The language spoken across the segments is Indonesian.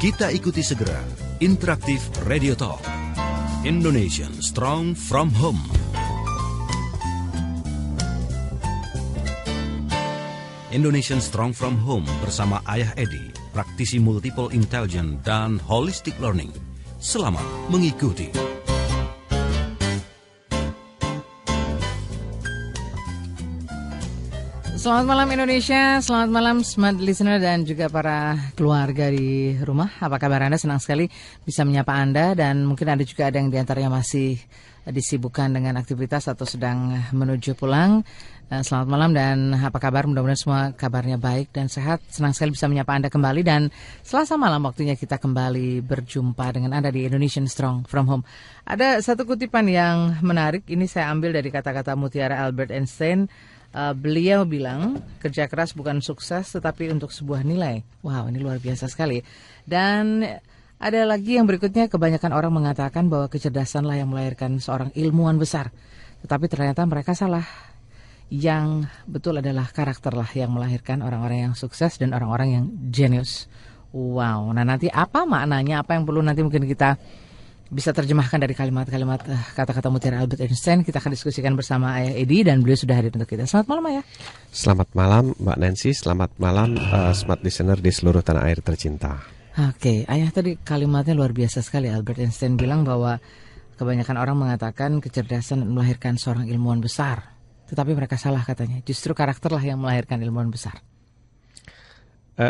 Kita ikuti segera Interaktif Radio Talk. Indonesian Strong from Home. Indonesian Strong from Home bersama Ayah Edi, praktisi multiple intelligence dan holistic learning. Selamat mengikuti. Selamat malam Indonesia, selamat malam smart listener dan juga para keluarga di rumah. Apa kabar Anda? Senang sekali bisa menyapa Anda dan mungkin ada juga ada yang diantaranya masih disibukkan dengan aktivitas atau sedang menuju pulang. Selamat malam dan apa kabar? Mudah-mudahan semua kabarnya baik dan sehat. Senang sekali bisa menyapa Anda kembali dan Selasa malam waktunya kita kembali berjumpa dengan Anda di Indonesian Strong from Home. Ada satu kutipan yang menarik, ini saya ambil dari kata-kata mutiara Albert Einstein. Beliau bilang, kerja keras bukan sukses tetapi untuk sebuah nilai. Wow, ini luar biasa sekali. Dan ada lagi yang berikutnya, kebanyakan orang mengatakan bahwa kecerdasanlah yang melahirkan seorang ilmuwan besar. Tetapi ternyata mereka salah. Yang betul adalah karakterlah yang melahirkan orang-orang yang sukses dan orang-orang yang jenius. Wow, nah nanti apa maknanya, apa yang perlu nanti mungkin kita bisa terjemahkan dari kalimat-kalimat kata-kata mutiara Albert Einstein. Kita akan diskusikan bersama Ayah Edi dan beliau sudah hadir untuk kita. Selamat malam Ayah. Selamat malam Mbak Nancy, selamat malam smart listener di seluruh tanah air tercinta. Oke, Ayah tadi kalimatnya luar biasa sekali. Albert Einstein bilang bahwa kebanyakan orang mengatakan kecerdasan melahirkan seorang ilmuwan besar. Tetapi mereka salah katanya, justru karakterlah yang melahirkan ilmuwan besar.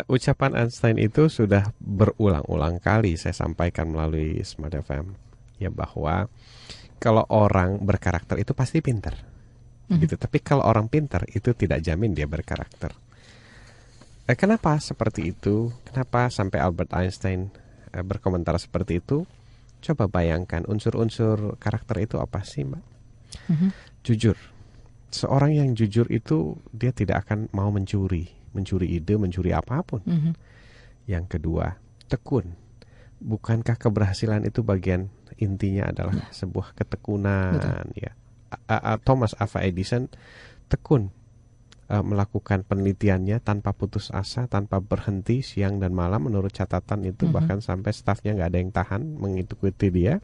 Ucapan Einstein itu sudah berulang-ulang kali saya sampaikan melalui Smart FM, ya, bahwa kalau orang berkarakter itu pasti pintar, gitu. Tapi kalau orang pintar itu tidak jamin dia berkarakter. Kenapa seperti itu? Kenapa sampai Albert Einstein berkomentar seperti itu? Coba bayangkan unsur-unsur karakter itu apa sih, Mbak? Jujur. Seorang yang jujur itu dia tidak akan mau mencuri ide, mencuri apapun. Yang kedua, tekun. Bukankah keberhasilan itu bagian intinya adalah sebuah ketekunan? Ya. Thomas Alva Edison tekun melakukan penelitiannya tanpa putus asa, tanpa berhenti siang dan malam. Menurut catatan itu bahkan sampai stafnya nggak ada yang tahan mengikuti dia.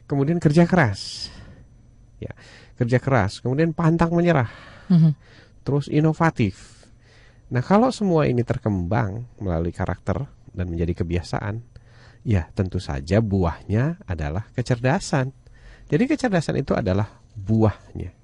Kemudian kerja keras, ya, kerja keras. Kemudian pantang menyerah, terus inovatif. Nah, kalau semua ini terkembang melalui karakter dan menjadi kebiasaan, ya tentu saja buahnya adalah kecerdasan. Jadi kecerdasan itu adalah buahnya.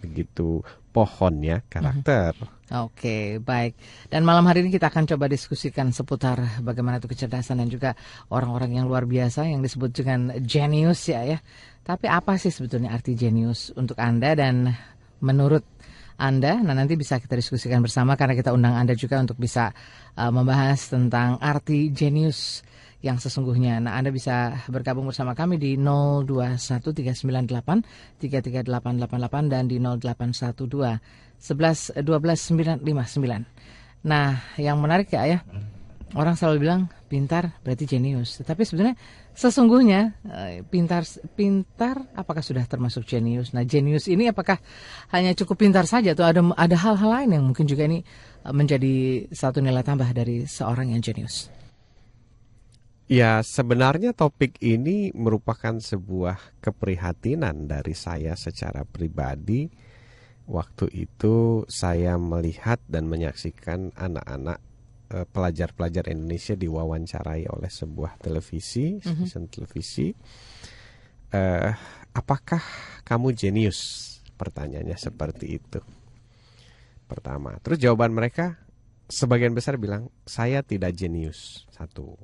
Begitu pohonnya karakter. Oke, baik. Dan malam hari ini kita akan coba diskusikan seputar bagaimana itu kecerdasan dan juga orang-orang yang luar biasa yang disebut dengan jenius ya. Tapi apa sih sebetulnya arti jenius untuk Anda dan menurut Anda? Nah, nanti bisa kita diskusikan bersama karena kita undang Anda juga untuk bisa membahas tentang arti jenius yang sesungguhnya. Nah, Anda bisa bergabung bersama kami di 0213983388 dan di 0812 11 12 959. Nah, yang menarik ya, orang selalu bilang pintar berarti jenius. Tetapi sebenarnya sesungguhnya pintar apakah sudah termasuk jenius? Nah, jenius ini apakah hanya cukup pintar saja atau ada hal-hal lain yang mungkin juga ini menjadi satu nilai tambah dari seorang yang jenius? Ya, sebenarnya topik ini merupakan sebuah keprihatinan dari saya secara pribadi. Waktu itu saya melihat dan menyaksikan anak-anak pelajar-pelajar Indonesia diwawancarai oleh sebuah televisi, stasiun televisi. Apakah kamu jenius? Pertanyaannya seperti itu. Pertama, terus jawaban mereka sebagian besar bilang saya tidak jenius. Satu.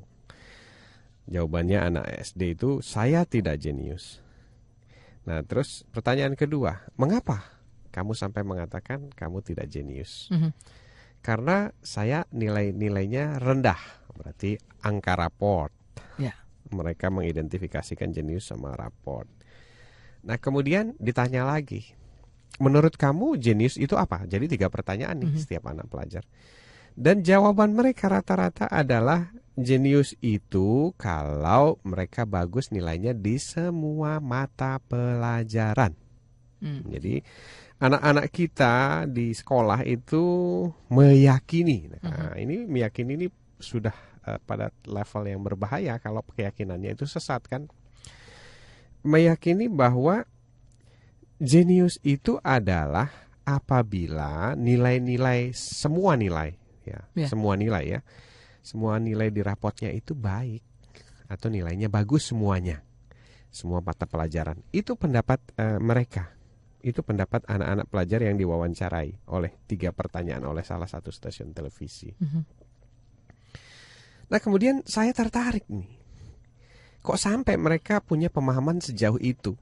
Jawabannya anak SD itu saya tidak jenius. Nah, terus pertanyaan kedua, mengapa kamu sampai mengatakan kamu tidak jenius? Karena saya nilai-nilainya rendah, berarti angka raport. Mereka mengidentifikasikan jenius sama raport. Nah, kemudian ditanya lagi, menurut kamu jenius itu apa? Jadi 3 pertanyaan nih setiap anak pelajar. Dan jawaban mereka rata-rata adalah jenius itu kalau mereka bagus nilainya di semua mata pelajaran. Jadi anak-anak kita di sekolah itu meyakini, ini meyakini ini sudah pada level yang berbahaya kalau keyakinannya itu sesat kan. Meyakini bahwa jenius itu adalah apabila nilai-nilai semua nilai semua nilai di rapotnya itu baik atau nilainya bagus semuanya, semua mata pelajaran. Itu pendapat mereka. Itu pendapat anak-anak pelajar yang diwawancarai oleh 3 pertanyaan oleh salah satu stasiun televisi. Nah, kemudian saya tertarik nih. Kok sampai mereka punya pemahaman sejauh itu?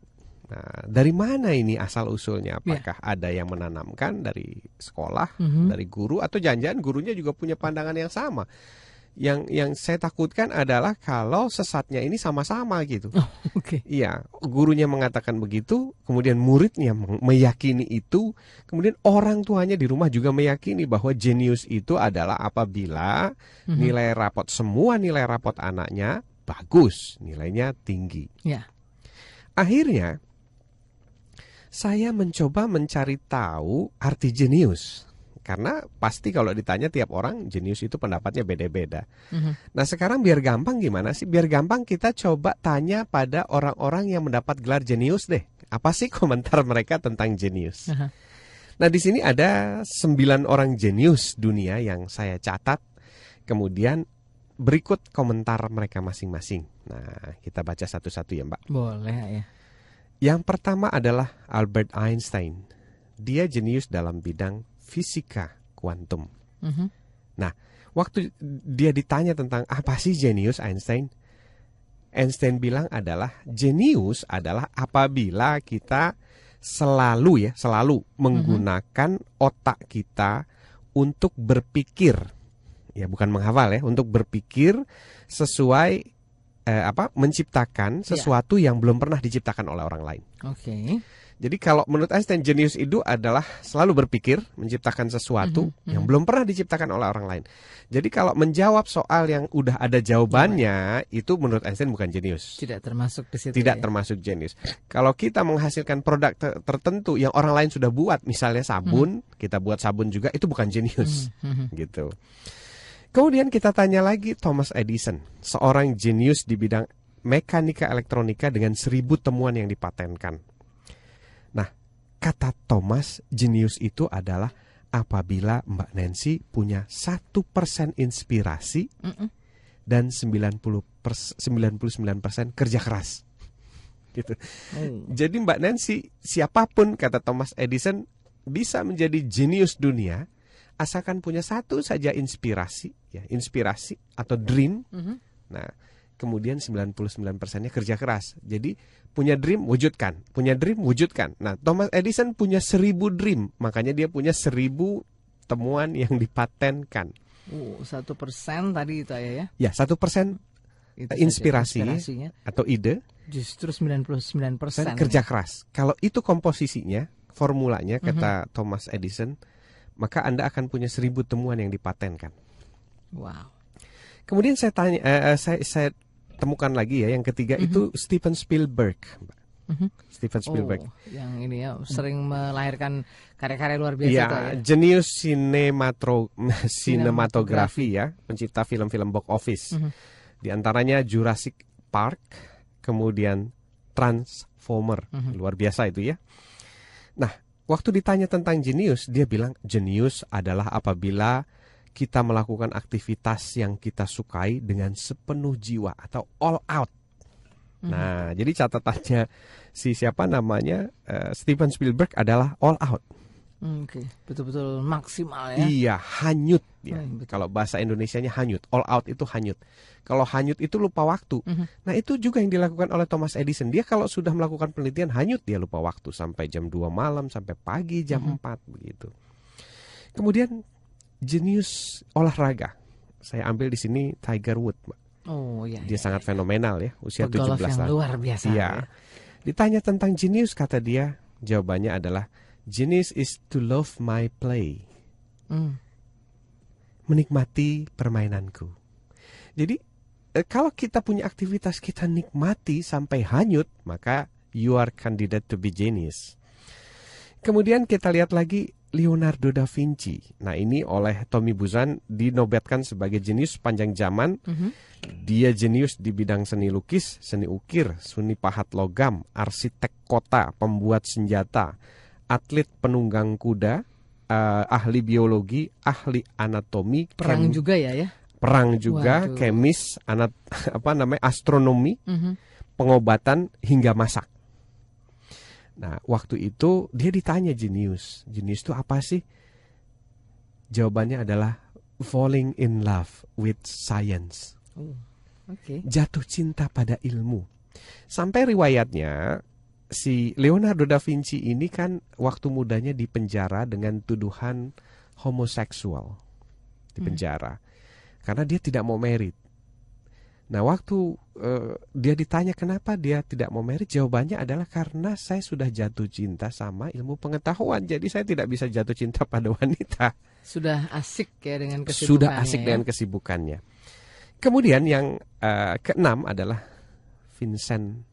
Nah, dari mana ini asal usulnya? Apakah ada yang menanamkan dari sekolah, dari guru, atau jangan-jangan gurunya juga punya pandangan yang sama? Yang saya takutkan adalah kalau sesatnya ini sama-sama gitu. Iya, gurunya mengatakan begitu, kemudian muridnya meyakini itu, kemudian orang tuanya di rumah juga meyakini bahwa jenius itu adalah apabila nilai rapot, semua nilai rapot anaknya bagus, nilainya tinggi. Akhirnya saya mencoba mencari tahu arti jenius. Karena pasti kalau ditanya tiap orang, jenius itu pendapatnya beda-beda. Nah, sekarang biar gampang gimana sih? Biar gampang kita coba tanya pada orang-orang yang mendapat gelar jenius deh. Apa sih komentar mereka tentang jenius? Nah, di sini ada 9 orang jenius dunia yang saya catat. Kemudian berikut komentar mereka masing-masing. Nah, kita baca satu-satu ya, Mbak. Boleh ya. Yang pertama adalah Albert Einstein. Dia jenius dalam bidang fisika kuantum. Nah, waktu dia ditanya tentang apa sih jenius, Einstein bilang adalah jenius adalah apabila kita selalu menggunakan otak kita untuk berpikir, ya bukan menghafal ya, untuk berpikir sesuai menciptakan sesuatu yang belum pernah diciptakan oleh orang lain. Jadi kalau menurut Einstein, jenius itu adalah selalu berpikir, menciptakan sesuatu yang belum pernah diciptakan oleh orang lain. Jadi kalau menjawab soal yang udah ada jawabannya, itu menurut Einstein bukan jenius. Tidak termasuk di situ. Tidak termasuk jenius. Kalau kita menghasilkan produk tertentu yang orang lain sudah buat, misalnya sabun, kita buat sabun juga, itu bukan jenius. Gitu. Kemudian kita tanya lagi Thomas Edison, seorang jenius di bidang mekanika elektronika dengan 1000 temuan yang dipatenkan. Nah, kata Thomas, jenius itu adalah apabila Mbak Nancy punya 1% inspirasi dan 99% kerja keras. Gitu. Jadi Mbak Nancy, siapapun kata Thomas Edison bisa menjadi jenius dunia asalkan punya satu saja inspirasi atau dream. Nah, kemudian 99%-nya kerja keras. Jadi punya dream, wujudkan. Nah, Thomas Edison punya 1000 dream, makanya dia punya 1000 temuan yang dipatenkan. 1% tadi itu ya? Ya, 1% inspirasi atau ide. Justru 99% kerja keras. Kalau itu komposisinya, formulanya kata Thomas Edison, maka Anda akan punya 1000 temuan yang dipatenkan. Wow. Kemudian saya tanya, saya temukan lagi ya, yang ketiga itu Steven Spielberg. Steven Spielberg. Yang ini ya, sering melahirkan karya-karya luar biasa. Ya, ya. jenius sinematografi ya, pencipta film-film box office. Di antaranya Jurassic Park, kemudian Transformer. Luar biasa itu ya. Nah, waktu ditanya tentang jenius, dia bilang jenius adalah apabila kita melakukan aktivitas yang kita sukai dengan sepenuh jiwa atau all out. Nah, jadi catatannya Steven Spielberg adalah all out. Betul-betul maksimal ya. Iya, hanyut ya. Kalau bahasa Indonesianya hanyut, all out itu hanyut. Kalau hanyut itu lupa waktu. Nah, itu juga yang dilakukan oleh Thomas Edison. Dia kalau sudah melakukan penelitian hanyut, dia lupa waktu sampai jam 2 malam, sampai pagi jam 4 begitu. Kemudian jenius olahraga. Saya ambil di sini Tiger Woods, Mbak. Dia sangat fenomenal ya, usia 17 tahun. Luar biasa. Ya. Ditanya tentang jenius, kata dia, jawabannya adalah genius is to love my play. Menikmati permainanku. Jadi kalau kita punya aktivitas kita nikmati sampai hanyut, maka you are candidate to be genius. Kemudian kita lihat lagi Leonardo da Vinci. Nah, ini oleh Tommy Buzan dinobatkan sebagai jenius sepanjang zaman. Dia jenius di bidang seni lukis, seni ukir, seni pahat logam, arsitek kota, pembuat senjata, atlet penunggang kuda, ahli biologi, ahli anatomi, Perang juga ya. Perang juga, Waduh. kemis, astronomi, pengobatan hingga masak. Nah, waktu itu dia ditanya jenius. Jenius itu apa sih? Jawabannya adalah falling in love with science. Oke. Jatuh cinta pada ilmu. Sampai riwayatnya si Leonardo da Vinci ini kan waktu mudanya dipenjara dengan tuduhan homoseksual. Dipenjara. Karena dia tidak mau married. Nah, waktu dia ditanya kenapa dia tidak mau married, jawabannya adalah karena saya sudah jatuh cinta sama ilmu pengetahuan. Jadi saya tidak bisa jatuh cinta pada wanita. Sudah asik ya dengan kesibukannya. Sudah asik dengan kesibukannya. Kemudian yang keenam adalah Vincent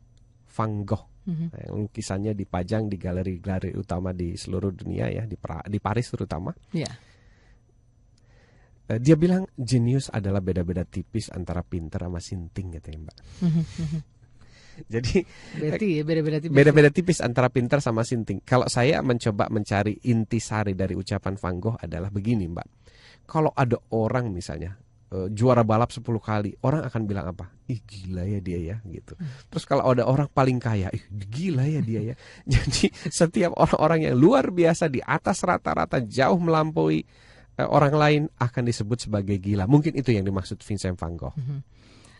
van Gogh. Yang lukisannya dipajang di galeri-galeri utama di seluruh dunia ya, di Paris terutama. Iya. Dia bilang jenius adalah beda-beda tipis antara pinter sama sinting katanya, Mbak. Jadi Berarti ya beda-beda tipis. beda-beda tipis antara pinter sama sinting. Kalau saya mencoba mencari intisari dari ucapan Van Gogh adalah begini, Mbak. Kalau ada orang misalnya juara balap 10 kali, orang akan bilang apa? Ih, gila ya dia ya gitu. Terus kalau ada orang paling kaya, ih, gila ya dia ya. Jadi setiap orang-orang yang luar biasa di atas rata-rata jauh melampaui orang lain akan disebut sebagai gila. Mungkin itu yang dimaksud Vincent van Gogh.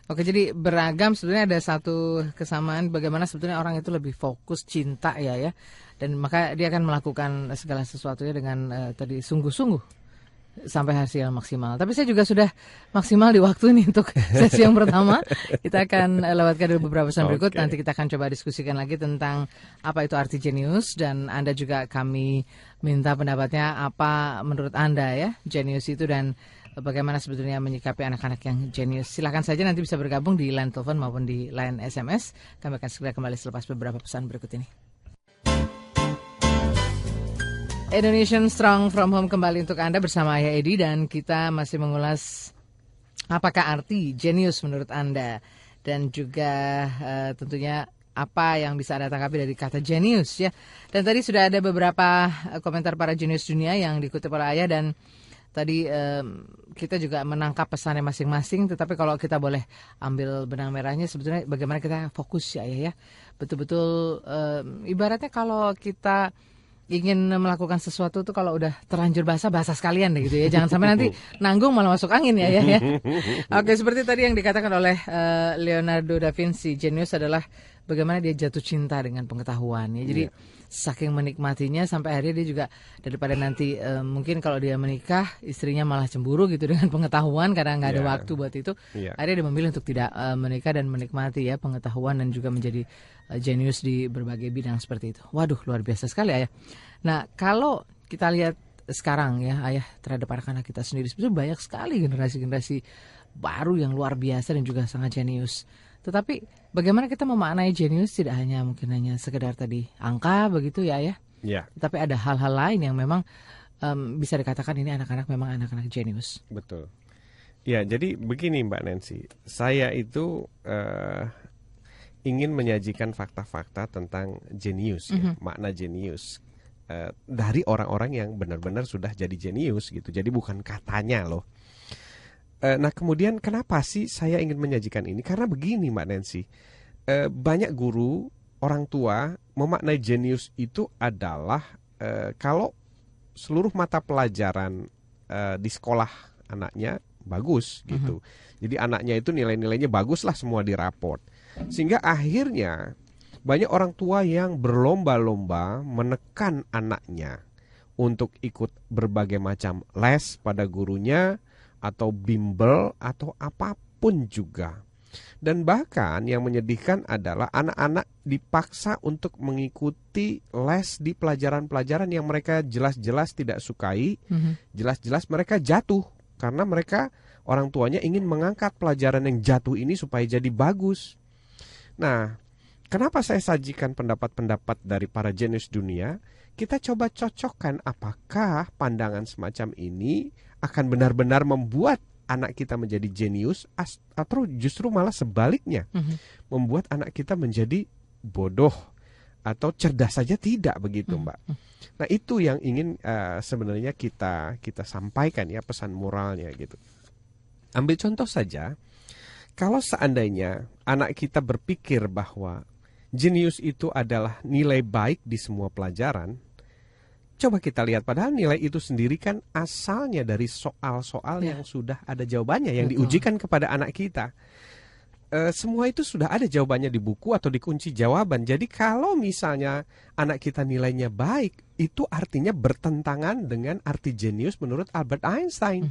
Oke, jadi beragam sebetulnya ada satu kesamaan bagaimana sebetulnya orang itu lebih fokus cinta ya. Dan maka dia akan melakukan segala sesuatunya dengan tadi sungguh-sungguh sampai hasil maksimal. Tapi saya juga sudah maksimal di waktu ini untuk sesi yang pertama. Kita akan lewatkan dulu beberapa pesan berikut. Nanti kita akan coba diskusikan lagi tentang apa itu arti jenius. Dan Anda juga kami minta pendapatnya apa menurut Anda ya jenius itu dan bagaimana sebetulnya menyikapi anak-anak yang jenius. Silakan saja nanti bisa bergabung di line telepon maupun di line SMS. Kami akan segera kembali selepas beberapa pesan berikut ini. Indonesian Strong From Home kembali untuk Anda bersama Ayah Edi dan kita masih mengulas apakah arti jenius menurut Anda dan juga tentunya apa yang bisa Anda tangkapi dari kata jenius ya. Dan tadi sudah ada beberapa komentar para jenius dunia yang dikutip oleh Ayah dan tadi kita juga menangkap pesannya masing-masing. Tetapi kalau kita boleh ambil benang merahnya sebetulnya bagaimana kita fokus ya Ayah ya. Betul-betul ibaratnya kalau kita ingin melakukan sesuatu tuh kalau udah terlanjur basah sekalian deh gitu ya. Jangan sampai nanti nanggung malah masuk angin ya. Oke, seperti tadi yang dikatakan oleh Leonardo da Vinci, jenius adalah bagaimana dia jatuh cinta dengan pengetahuan ya. Jadi saking menikmatinya sampai akhirnya dia juga daripada nanti mungkin kalau dia menikah istrinya malah cemburu gitu dengan pengetahuan karena nggak ada waktu buat itu. Akhirnya dia memilih untuk tidak menikah dan menikmati ya pengetahuan dan juga menjadi jenius di berbagai bidang seperti itu. Waduh, luar biasa sekali Ayah. Nah, kalau kita lihat sekarang ya Ayah terhadap anak-anak kita sendiri sebetulnya banyak sekali generasi-generasi baru yang luar biasa dan juga sangat jenius. Tetapi bagaimana kita memaknai jenius tidak hanya mungkin hanya sekedar tadi angka begitu ya Ayah. Ya. Tapi ada hal-hal lain yang memang bisa dikatakan ini anak-anak memang anak-anak jenius. Betul. Ya, jadi begini Mbak Nancy. Saya itu ingin menyajikan fakta-fakta tentang jenius, ya, makna jenius dari orang-orang yang benar-benar sudah jadi jenius gitu. Jadi bukan katanya loh. Nah kemudian kenapa sih saya ingin menyajikan ini? Karena begini Mbak Nancy, banyak guru, orang tua memaknai jenius itu adalah kalau seluruh mata pelajaran di sekolah anaknya bagus gitu. Jadi anaknya itu nilai-nilainya bagus lah semua di raport. Sehingga akhirnya banyak orang tua yang berlomba-lomba menekan anaknya untuk ikut berbagai macam les pada gurunya atau bimbel atau apapun juga. Dan bahkan yang menyedihkan adalah anak-anak dipaksa untuk mengikuti les di pelajaran-pelajaran yang mereka jelas-jelas tidak sukai, jelas-jelas mereka jatuh karena mereka orang tuanya ingin mengangkat pelajaran yang jatuh ini supaya jadi bagus. Nah, kenapa saya sajikan pendapat-pendapat dari para jenius dunia? kita coba cocokkan apakah pandangan semacam ini akan benar-benar membuat anak kita menjadi jenius atau justru malah sebaliknya, membuat anak kita menjadi bodoh atau cerdas saja tidak begitu, Mbak. Nah, itu yang ingin sebenarnya kita sampaikan ya, pesan moralnya gitu. Ambil contoh saja, kalau seandainya anak kita berpikir bahwa jenius itu adalah nilai baik di semua pelajaran, coba kita lihat, padahal nilai itu sendiri kan asalnya dari soal-soal yang sudah ada jawabannya, yang diujikan kepada anak kita. Semua itu sudah ada jawabannya di buku atau di kunci jawaban. Jadi kalau misalnya anak kita nilainya baik, itu artinya bertentangan dengan arti jenius menurut Albert Einstein.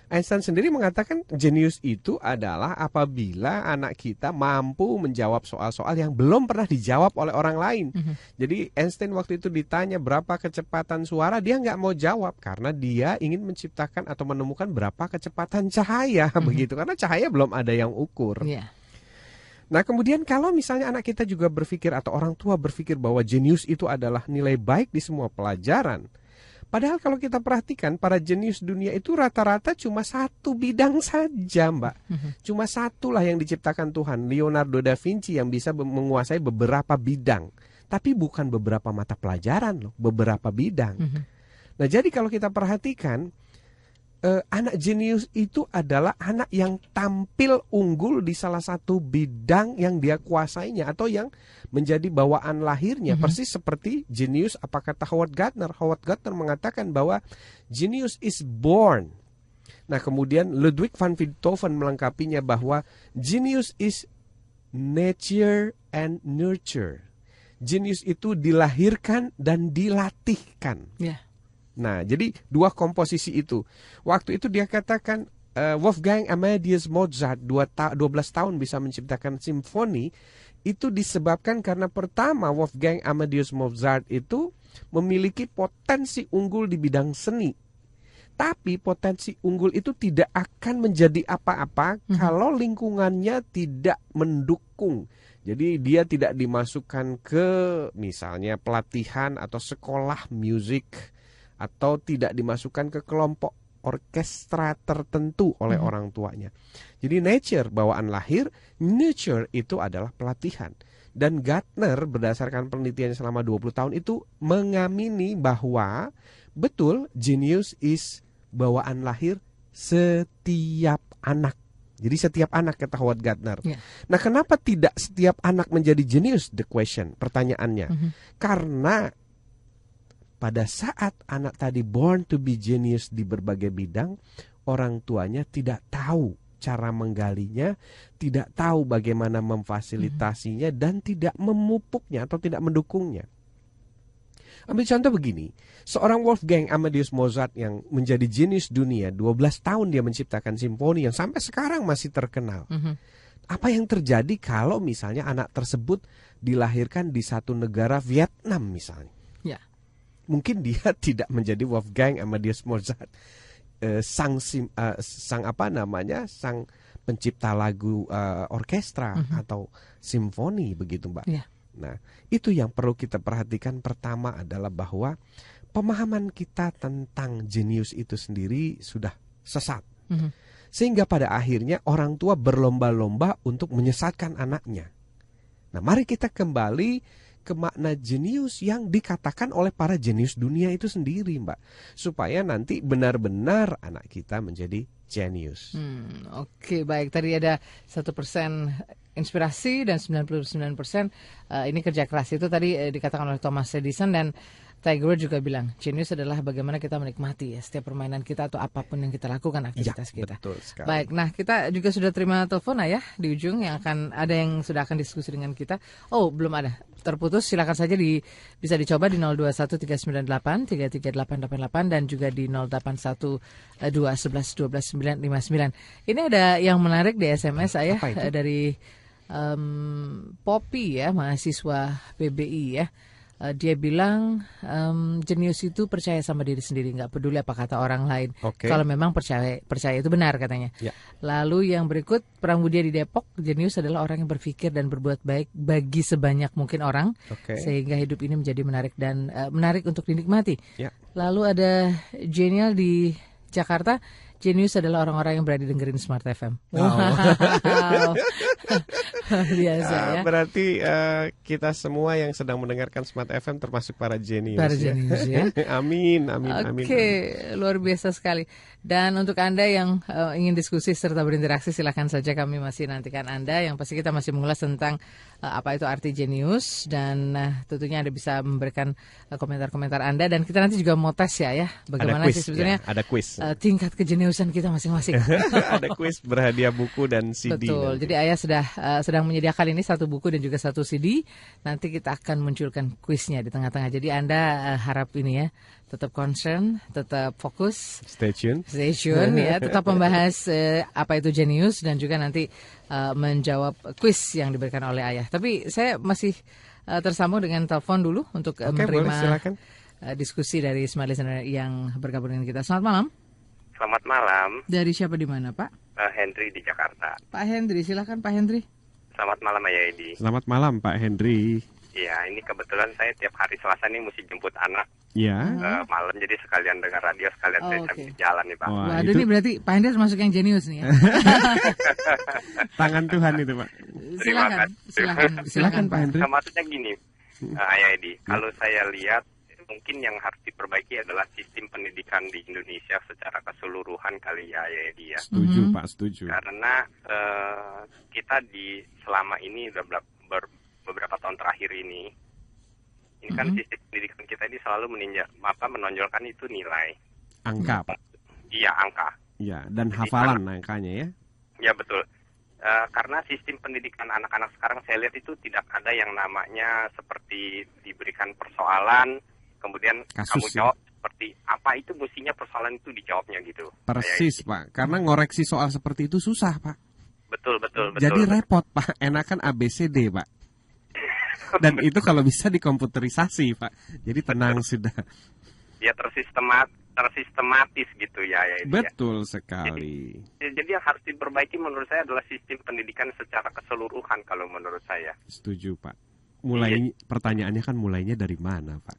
Einstein sendiri mengatakan jenius itu adalah apabila anak kita mampu menjawab soal-soal yang belum pernah dijawab oleh orang lain. Jadi Einstein waktu itu ditanya berapa kecepatan suara, dia nggak mau jawab karena dia ingin menciptakan atau menemukan berapa kecepatan cahaya begitu, karena cahaya belum ada yang ukur. Nah, kemudian kalau misalnya anak kita juga berpikir atau orang tua berpikir bahwa jenius itu adalah nilai baik di semua pelajaran, padahal kalau kita perhatikan para jenius dunia itu rata-rata cuma satu bidang saja, Mbak. Cuma satulah yang diciptakan Tuhan, Leonardo da Vinci, yang bisa menguasai beberapa bidang. Tapi bukan beberapa mata pelajaran loh, beberapa bidang. Nah, jadi kalau kita perhatikan, anak jenius itu adalah anak yang tampil unggul di salah satu bidang yang dia kuasainya atau yang menjadi bawaan lahirnya. Persis seperti jenius, apa kata Howard Gardner. Howard Gardner mengatakan bahwa genius is born. Nah, kemudian Ludwig van Beethoven melengkapinya bahwa genius is nature and nurture. Genius itu dilahirkan dan dilatihkan. Nah, jadi dua komposisi itu. Waktu itu dia katakan Wolfgang Amadeus Mozart 12 tahun bisa menciptakan simfoni, itu disebabkan karena pertama Wolfgang Amadeus Mozart itu memiliki potensi unggul di bidang seni. Tapi potensi unggul itu tidak akan menjadi apa-apa kalau lingkungannya tidak mendukung. Jadi dia tidak dimasukkan ke misalnya pelatihan atau sekolah musik, atau tidak dimasukkan ke kelompok orkestra tertentu oleh orang tuanya. Jadi nature, bawaan lahir, nurture itu adalah pelatihan. Dan Gardner berdasarkan penelitian selama 20 tahun itu mengamini bahwa betul genius is bawaan lahir setiap anak. Jadi setiap anak, kata Howard Gardner. Nah, kenapa tidak setiap anak menjadi jenius? The question, pertanyaannya. Karena pada saat anak tadi born to be genius di berbagai bidang, orang tuanya tidak tahu cara menggalinya, tidak tahu bagaimana memfasilitasinya, dan tidak memupuknya atau tidak mendukungnya. Ambil contoh begini, seorang Wolfgang Amadeus Mozart yang menjadi jenius dunia, 12 tahun dia menciptakan simfoni yang sampai sekarang masih terkenal. Apa yang terjadi kalau misalnya anak tersebut dilahirkan di satu negara Vietnam misalnya? Mungkin dia tidak menjadi Wolfgang Amadeus Mozart, sang pencipta lagu orkestra atau simfoni begitu, Mbak. Nah, itu yang perlu kita perhatikan. Pertama adalah bahwa pemahaman kita tentang jenius itu sendiri sudah sesat. Sehingga pada akhirnya orang tua berlomba-lomba untuk menyesatkan anaknya. Nah, mari kita kembali ke makna jenius yang dikatakan oleh para jenius dunia itu sendiri, Mbak, supaya nanti benar-benar anak kita menjadi jenius. Oke, baik. Tadi ada 1% inspirasi dan 99% ini kerja keras. Itu tadi dikatakan oleh Thomas Edison, dan Tiger juga bilang jenius adalah bagaimana kita menikmati setiap permainan kita atau apapun yang kita lakukan, aktivitas kita. Betul sekali. Baik, nah kita juga sudah terima telepon Ayah di ujung yang sudah akan diskusi dengan kita. Oh, belum ada. Terputus, silakan saja bisa dicoba di 0213983388 dan juga di 0812112959. Ini ada yang menarik di SMS Ayah dari Poppy ya, mahasiswa PBI ya. Dia bilang jenius itu percaya sama diri sendiri, nggak peduli apa kata orang lain. Kalau memang percaya itu benar katanya. Ya. Lalu yang berikut, Pramudia di Depok, jenius adalah orang yang berpikir dan berbuat baik bagi sebanyak mungkin orang, sehingga hidup ini menjadi menarik dan menarik untuk dinikmati. Ya. Lalu ada Genial di Jakarta. Jenius adalah orang-orang yang berani dengerin Smart FM. Wow. Biasa ya. Berarti kita semua yang sedang mendengarkan Smart FM termasuk para jenius. Para jenius ya. Amin. Oke, luar biasa sekali. Dan untuk Anda yang ingin diskusi serta berinteraksi, silakan saja, kami masih nantikan Anda. Yang pasti kita masih mengulas tentang apa itu arti jenius, dan tentunya Anda bisa memberikan komentar-komentar Anda, dan kita nanti juga mau tes ya bagaimana quiz, sih sebetulnya ada quiz. Tingkat kejeniusan kita masing-masing. Ada quiz berhadiah buku dan CD. Betul. Nanti. Jadi Ayah sedang menyediakan ini 1 buku dan juga 1 CD. Nanti kita akan munculkan kuisnya di tengah-tengah. Jadi Anda harap ini ya, tetap concern, tetap fokus. Stay tune ya, tetap membahas apa itu jenius, dan juga nanti menjawab kuis yang diberikan oleh Ayah. Tapi saya masih tersambung dengan telepon dulu untuk menerima diskusi dari Smart Listener yang bergabung dengan kita. Selamat malam. Selamat malam. Dari siapa di mana, Pak? Henry di Jakarta. Pak Hendri, silakan Pak Hendri. Selamat malam Ayah Edi. Selamat malam Pak Hendri. Iya, ini kebetulan saya tiap hari Selasa nih mesti jemput anak. Iya. Malam, jadi sekalian dengar radio, sekalian saya sambil jalan nih Pak. Waduh, ini berarti Pak Hendri termasuk yang jenius nih ya. Tangan Tuhan itu Pak. Silakan Pak Hendri. Maksudnya gini, Ayah Edi, kalau saya lihat mungkin yang harus diperbaiki adalah sistem pendidikan di Indonesia secara keseluruhan kali ya Ayah Edi ya. Setuju Pak, setuju. Karena kita selama ini beberapa tahun terakhir ini kan sistem pendidikan kita ini selalu menonjolkan itu nilai. Angka Pak. Iya, angka. Iya, dan hafalan angkanya ya. Ya betul. Karena sistem pendidikan anak-anak sekarang saya lihat itu tidak ada yang namanya seperti diberikan persoalan, kemudian kamu jawab seperti apa, itu mestinya persoalan itu dijawabnya gitu. Persis Pak, karena ngoreksi soal seperti itu susah Pak. Betul. Jadi repot Pak, enakan ABCD Pak. Dan itu kalau bisa dikomputerisasi Pak, jadi tenang sudah. Ya tersistematis gitu ya. Betul sekali. Jadi yang harus diperbaiki menurut saya adalah sistem pendidikan secara keseluruhan kalau menurut saya. Setuju Pak. Pertanyaannya kan mulainya dari mana Pak?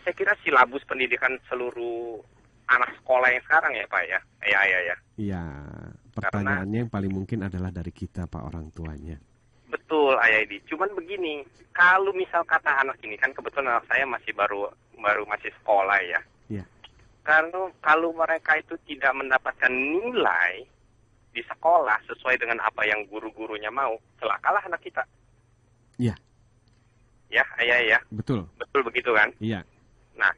Saya kira silabus pendidikan seluruh anak sekolah yang sekarang ya Pak ya. Iya. Pertanyaannya yang paling mungkin adalah dari kita Pak, orang tuanya. Betul Ayah Edi. Cuman begini, kalau misal kata anak ini kan kebetulan anak saya masih baru masih sekolah ya. Iya. Kalau mereka itu tidak mendapatkan nilai di sekolah sesuai dengan apa yang guru-gurunya mau, celakalah anak kita. Iya. Ya, Ayah ya. Betul begitu kan? Iya. Nah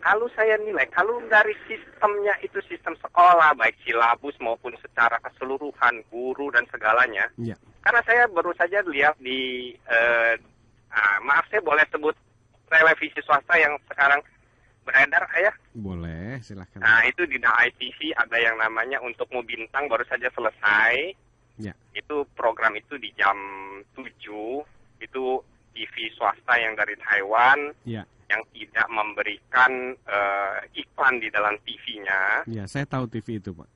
kalau saya nilai, kalau dari sistemnya itu sistem sekolah, baik silabus maupun secara keseluruhan, guru dan segalanya. Iya. Karena saya baru saja lihat di, maaf saya boleh sebut televisi swasta yang sekarang beredar Ayah? Boleh, silakan. Nah itu di ITV ada yang namanya Untukmu Bintang, baru saja selesai. Ya. Itu program itu di jam 7, itu TV swasta yang dari Taiwan. Ya. Yang tidak memberikan iklan di dalam TV-nya. Ya, saya tahu TV itu Pak.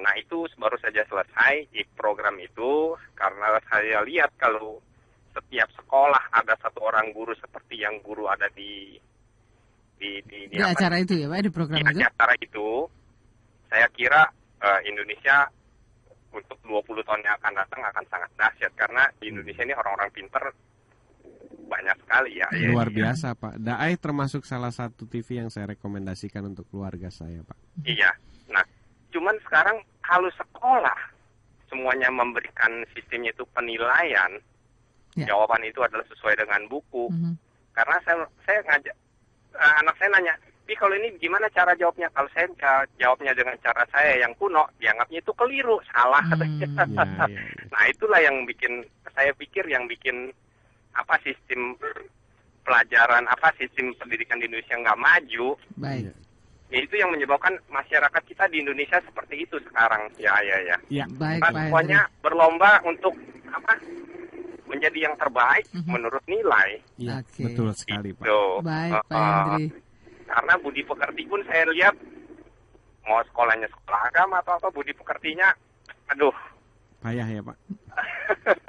Nah itu baru saja selesai program itu, karena saya lihat kalau setiap sekolah ada satu orang guru seperti yang guru ada di acara itu ya Pak, di program itu. Di acara itu, saya kira Indonesia untuk 20 tahun yang akan datang akan sangat dahsyat, karena di Indonesia ini orang-orang pinter banyak sekali ya. Luar biasa Pak. Daai termasuk salah satu TV yang saya rekomendasikan untuk keluarga saya Pak. Iya. Nah, cuman sekarang kalau sekolah semuanya memberikan sistemnya itu penilaian, jawaban itu adalah sesuai dengan buku. Karena saya ngajak anak saya nanya, kalau ini gimana cara jawabnya? Kalau saya jawabnya dengan cara saya yang kuno, dianggapnya itu keliru, salah. Nah, itulah yang saya pikir yang bikin sistem pelajaran, sistem pendidikan di Indonesia nggak maju. Baik. Ya, itu yang menyebabkan masyarakat kita di Indonesia seperti itu sekarang. Ya. Baik. Semuanya berlomba untuk menjadi yang terbaik menurut nilai. Iya, betul sekali, Pak. Baik, Pak Hendri. Karena budi pekerti pun saya lihat, mau sekolahnya sekolah agama atau apa, budi pekertinya, aduh. Payah ya, Pak.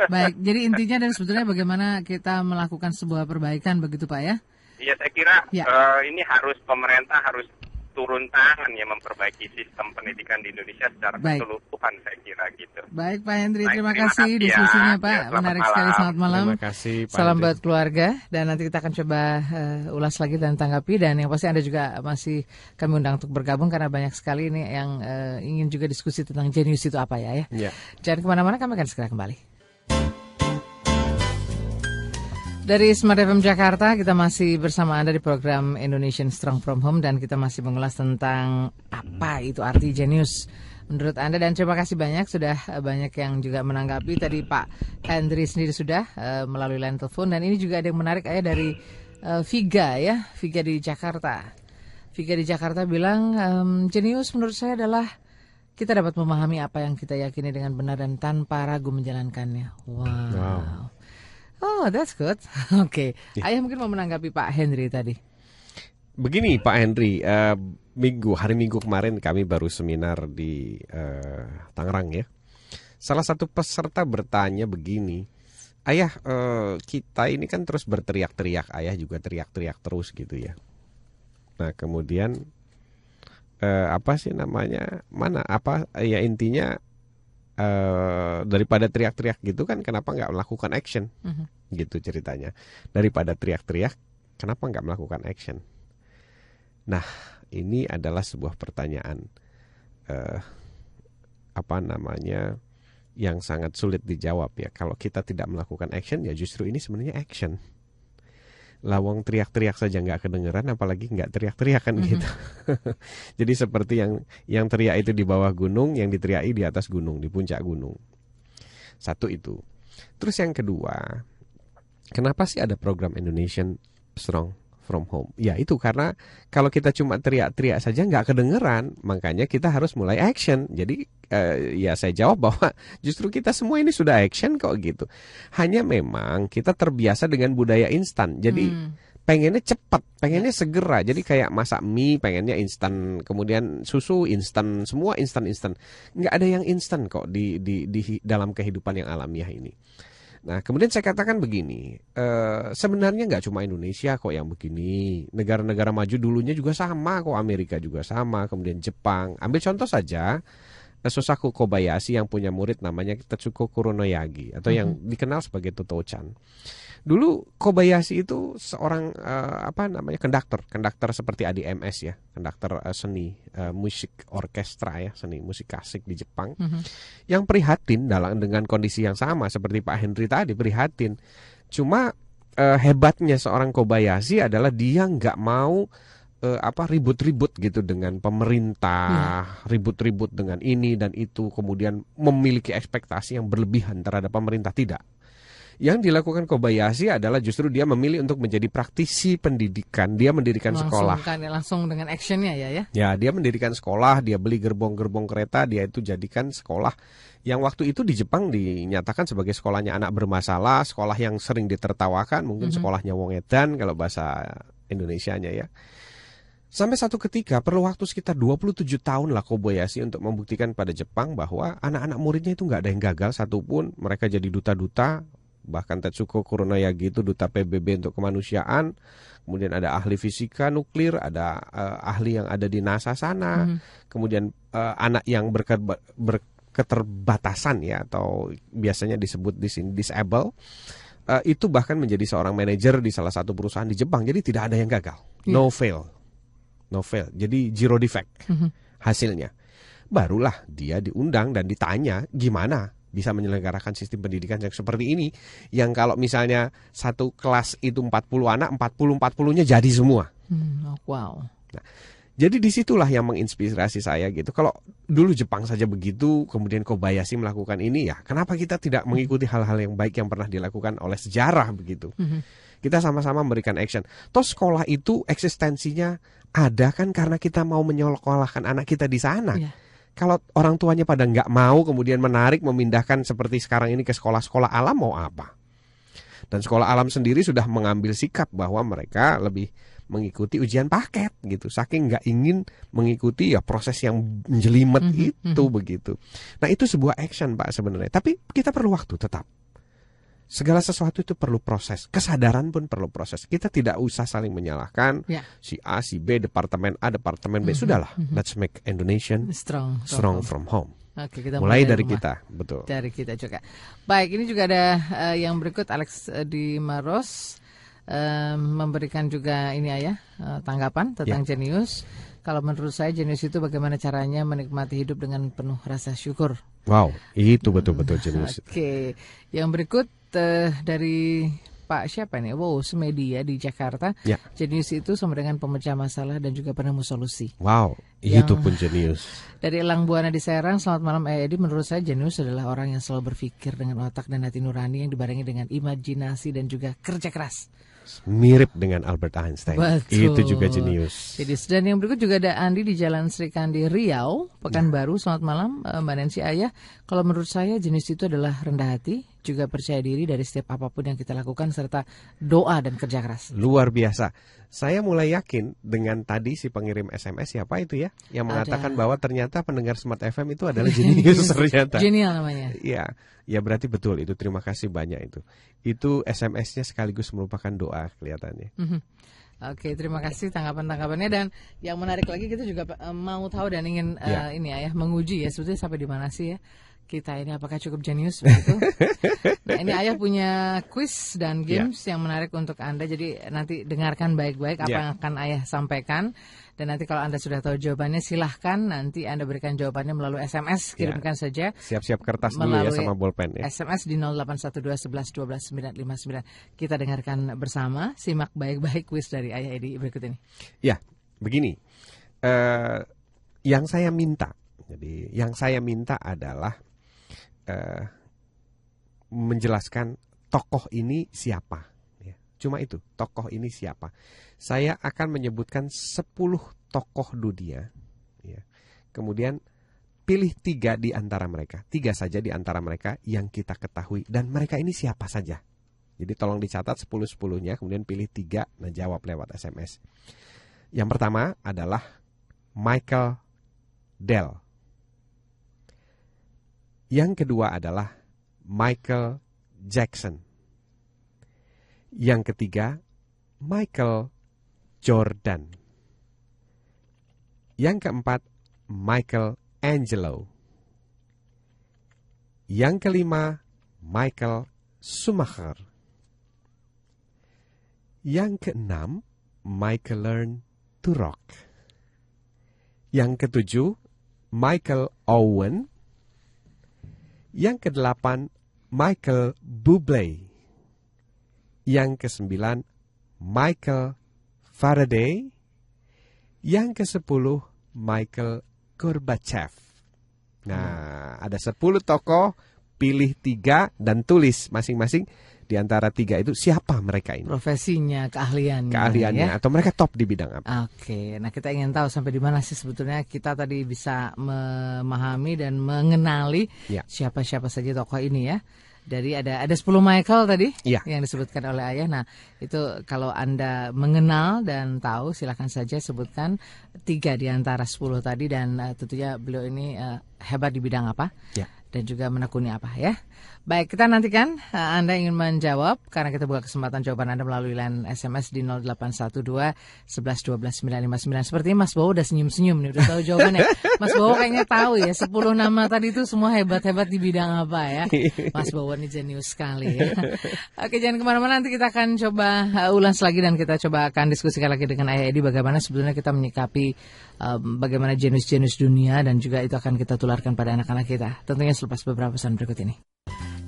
Baik, jadi intinya dan sebetulnya bagaimana kita melakukan sebuah perbaikan begitu, Pak ya? Iya, saya kira ini harus pemerintah harus turun tangan ya memperbaiki sistem pendidikan di Indonesia secara keseluruhan, saya kira gitu. Baik, Pak Hendri, terima kasih diskusinya Pak, menarik sekali, selamat malam. Terima kasih, Pak Salam Hendri. buat keluarga, dan nanti kita akan coba ulas lagi dan tanggapi, dan yang pasti Anda juga masih kami undang untuk bergabung karena banyak sekali ini yang ingin juga diskusi tentang jenius itu apa ya. Jangan kemana-mana, kami akan segera kembali. Dari Smart FM Jakarta, kita masih bersama Anda di program Indonesian Strong From Home, dan kita masih mengulas tentang apa itu arti jenius menurut Anda, dan terima kasih banyak sudah banyak yang juga menanggapi. Tadi Pak Hendri sendiri sudah melalui line telepon, dan ini juga ada yang menarik dari Viga ya, Viga di Jakarta. Viga di Jakarta bilang jenius menurut saya adalah kita dapat memahami apa yang kita yakini dengan benar dan tanpa ragu menjalankannya. Wow. Oh, that's good. Oke. Ayah mungkin mau menanggapi Pak Hendri tadi. Begini Pak Hendri, hari Minggu kemarin kami baru seminar di Tangerang ya. Salah satu peserta bertanya begini, Ayah, kita ini kan terus berteriak-teriak, Ayah juga teriak-teriak terus gitu ya. Nah kemudian apa sih namanya, intinya daripada teriak-teriak gitu kan, kenapa nggak melakukan action? Gitu ceritanya. Daripada teriak-teriak, kenapa nggak melakukan action? Nah, ini adalah sebuah pertanyaan yang sangat sulit dijawab ya. Kalau kita tidak melakukan action, ya justru ini sebenarnya action. Lawang teriak-teriak saja nggak kedengeran, apalagi nggak teriak-teriak kan gitu. Jadi seperti yang teriak itu di bawah gunung, yang diteriaki di atas gunung, di puncak gunung. Satu itu. Terus yang kedua, kenapa sih ada program Indonesian Strong From Home? Ya itu karena kalau kita cuma teriak-teriak saja nggak kedengeran, makanya kita harus mulai action. Jadi ya saya jawab bahwa justru kita semua ini sudah action kok gitu. Hanya memang kita terbiasa dengan budaya instan. Jadi pengennya cepat, pengennya segera. Jadi kayak masak mie pengennya instan, kemudian susu instan, semua instan-instan. Nggak ada yang instan kok di dalam kehidupan yang alamiah ini. Nah kemudian saya katakan begini, sebenarnya nggak cuma Indonesia kok yang begini. Negara-negara maju dulunya juga sama kok, Amerika juga sama, kemudian Jepang. Ambil contoh saja, Shosaku Kobayashi yang punya murid namanya Tetsuko Kuronoyagi, atau yang dikenal sebagai Toto-chan. Dulu Kobayashi itu seorang konduktor seperti ADMS ya, konduktor seni musik orkestra ya, seni musik klasik di Jepang. Yang prihatin dengan kondisi yang sama seperti Pak Hendri tadi, prihatin. Cuma hebatnya seorang Kobayashi adalah dia nggak mau ribut-ribut gitu dengan pemerintah, ribut-ribut dengan ini dan itu, kemudian memiliki ekspektasi yang berlebihan terhadap pemerintah, tidak. Yang dilakukan Kobayashi adalah justru dia memilih untuk menjadi praktisi pendidikan. Dia mendirikan sekolah. Langsung dengan actionnya ya? Ya, dia mendirikan sekolah, dia beli gerbong-gerbong kereta, dia itu jadikan sekolah yang waktu itu di Jepang dinyatakan sebagai sekolahnya anak bermasalah, sekolah yang sering ditertawakan, mungkin sekolahnya wong edan kalau bahasa Indonesianya ya. Sampai satu ketika perlu waktu sekitar 27 tahun lah Kobayashi untuk membuktikan pada Jepang bahwa anak-anak muridnya itu nggak ada yang gagal satupun. Mereka jadi duta-duta. Bahkan Tetsuko Kuronoyagi itu duta PBB untuk kemanusiaan. Kemudian ada ahli fisika nuklir, ada ahli yang ada di NASA sana. Kemudian anak yang berketerbatasan ya, atau biasanya disebut di sini disable, itu bahkan menjadi seorang manajer di salah satu perusahaan di Jepang. Jadi tidak ada yang gagal, no fail, jadi zero defect hasilnya. Barulah dia diundang dan ditanya gimana bisa menyelenggarakan sistem pendidikan yang seperti ini, yang kalau misalnya satu kelas itu 40 anak, 40-40-nya jadi semua. Wow. Nah, jadi disitulah yang menginspirasi saya gitu. Kalau dulu Jepang saja begitu, kemudian Kobayashi melakukan ini, ya kenapa kita tidak mengikuti hal-hal yang baik yang pernah dilakukan oleh sejarah begitu? Kita sama-sama memberikan action. Toh sekolah itu eksistensinya ada kan karena kita mau menyekolahkan anak kita di sana. Kalau orang tuanya pada nggak mau, kemudian menarik, memindahkan seperti sekarang ini ke sekolah-sekolah alam, mau apa? Dan sekolah alam sendiri sudah mengambil sikap bahwa mereka lebih mengikuti ujian paket gitu, saking nggak ingin mengikuti ya proses yang jelimet itu begitu. Nah itu sebuah action Pak sebenarnya, tapi kita perlu waktu tetap. Segala sesuatu itu perlu proses, kesadaran pun perlu proses. Kita tidak usah saling menyalahkan si A, si B, departemen A, departemen B. Sudahlah, let's make Indonesia strong from home. Oke, kita mulai dari kita, betul. Dari kita juga. Baik, ini juga ada yang berikut Alex di Maros. Memberikan juga ini Ayah tanggapan tentang jenius. Kalau menurut saya jenius itu bagaimana caranya menikmati hidup dengan penuh rasa syukur. Wow, itu betul-betul jenius. Oke, yang berikut dari Pak siapa nih? Wow, Semedia di Jakarta. Jenius itu sama dengan pemecah masalah dan juga penemu solusi. Wow, itu pun jenius. Dari Elang Buana di Serang, selamat malam Edi. Menurut saya jenius adalah orang yang selalu berpikir dengan otak dan hati nurani yang dibarengi dengan imajinasi dan juga kerja keras. Mirip dengan Albert Einstein. Betul. Itu juga jenius. Dan yang berikut juga ada Andi di Jalan Sri Kandi Riau, Pekanbaru. Selamat malam Mbak Nancy Ayah. Kalau menurut saya jenius itu adalah rendah hati, juga percaya diri dari setiap apapun yang kita lakukan, serta doa dan kerja keras. Luar biasa. Saya mulai yakin dengan tadi si pengirim SMS siapa itu ya, yang mengatakan bahwa ternyata pendengar Smart FM itu adalah jenius ternyata. Genial namanya. Iya, ya berarti betul itu. Terima kasih banyak itu. Itu SMS-nya sekaligus merupakan doa kelihatannya. Oke, terima kasih tanggapan-tanggapannya. Dan yang menarik lagi kita juga mau tahu dan ingin ini Ayah menguji ya sebetulnya sampai di mana sih ya kita ini, apakah cukup jenius begitu? Nah ini Ayah punya quiz dan games yang menarik untuk Anda. Jadi nanti dengarkan baik-baik apa yang akan Ayah sampaikan. Dan nanti kalau Anda sudah tahu jawabannya silahkan nanti Anda berikan jawabannya melalui SMS. Kirimkan saja. Siap-siap kertas dulu ya sama bolpen ya. SMS di 0812 11 12 959. Kita dengarkan bersama. Simak baik-baik quiz dari Ayah Edi berikut ini. Ya, begini. Yang saya minta adalah menjelaskan tokoh ini siapa ya. Cuma itu, tokoh ini siapa. Saya akan menyebutkan 10 tokoh dunia ya. Kemudian pilih 3 di antara mereka, 3 saja di antara mereka yang kita ketahui, dan mereka ini siapa saja. Jadi tolong dicatat 10-10-nya, kemudian pilih 3, nah jawab lewat SMS. Yang pertama adalah Michael Dell. Yang kedua adalah Michael Jackson. Yang ketiga, Michael Jordan. Yang keempat, Michael Angelo. Yang kelima, Michael Schumacher. Yang keenam, Michael Learn to Rock. Yang ketujuh, Michael Owen. Yang kedelapan, Michael Bublé. Yang kesembilan, Michael Faraday. Yang kesepuluh, Michael Gorbachev. Nah, ada 10 tokoh, pilih 3 dan tulis masing-masing di antara 3 itu siapa mereka ini. Profesinya, keahliannya ya? Atau mereka top di bidang apa. Oke, nah kita ingin tahu sampai di mana sih sebetulnya kita tadi bisa memahami dan mengenali siapa-siapa saja tokoh ini ya. Dari ada 10 Michael tadi yang disebutkan oleh Ayah. Nah itu kalau Anda mengenal dan tahu silahkan saja sebutkan 3 di antara 10 tadi. Dan tentunya beliau ini hebat di bidang apa dan juga menekuni apa ya. Baik, kita nantikan Anda ingin menjawab karena kita buka kesempatan jawaban Anda melalui line SMS di 0812 11 12 959. Sepertinya Mas Bowo udah senyum-senyum nih, udah tahu jawabannya. Mas Bowo kayaknya tahu ya 10 nama tadi itu semua hebat-hebat di bidang apa ya. Mas Bowo ini jenius sekali ya. Oke, jangan kemana-mana, nanti kita akan coba ulas lagi dan kita coba akan diskusikan lagi dengan Ayah Edi bagaimana sebetulnya kita menyikapi bagaimana jenius-jenius dunia dan juga itu akan kita tularkan pada anak-anak kita. Tentunya selepas beberapa pesan berikut ini.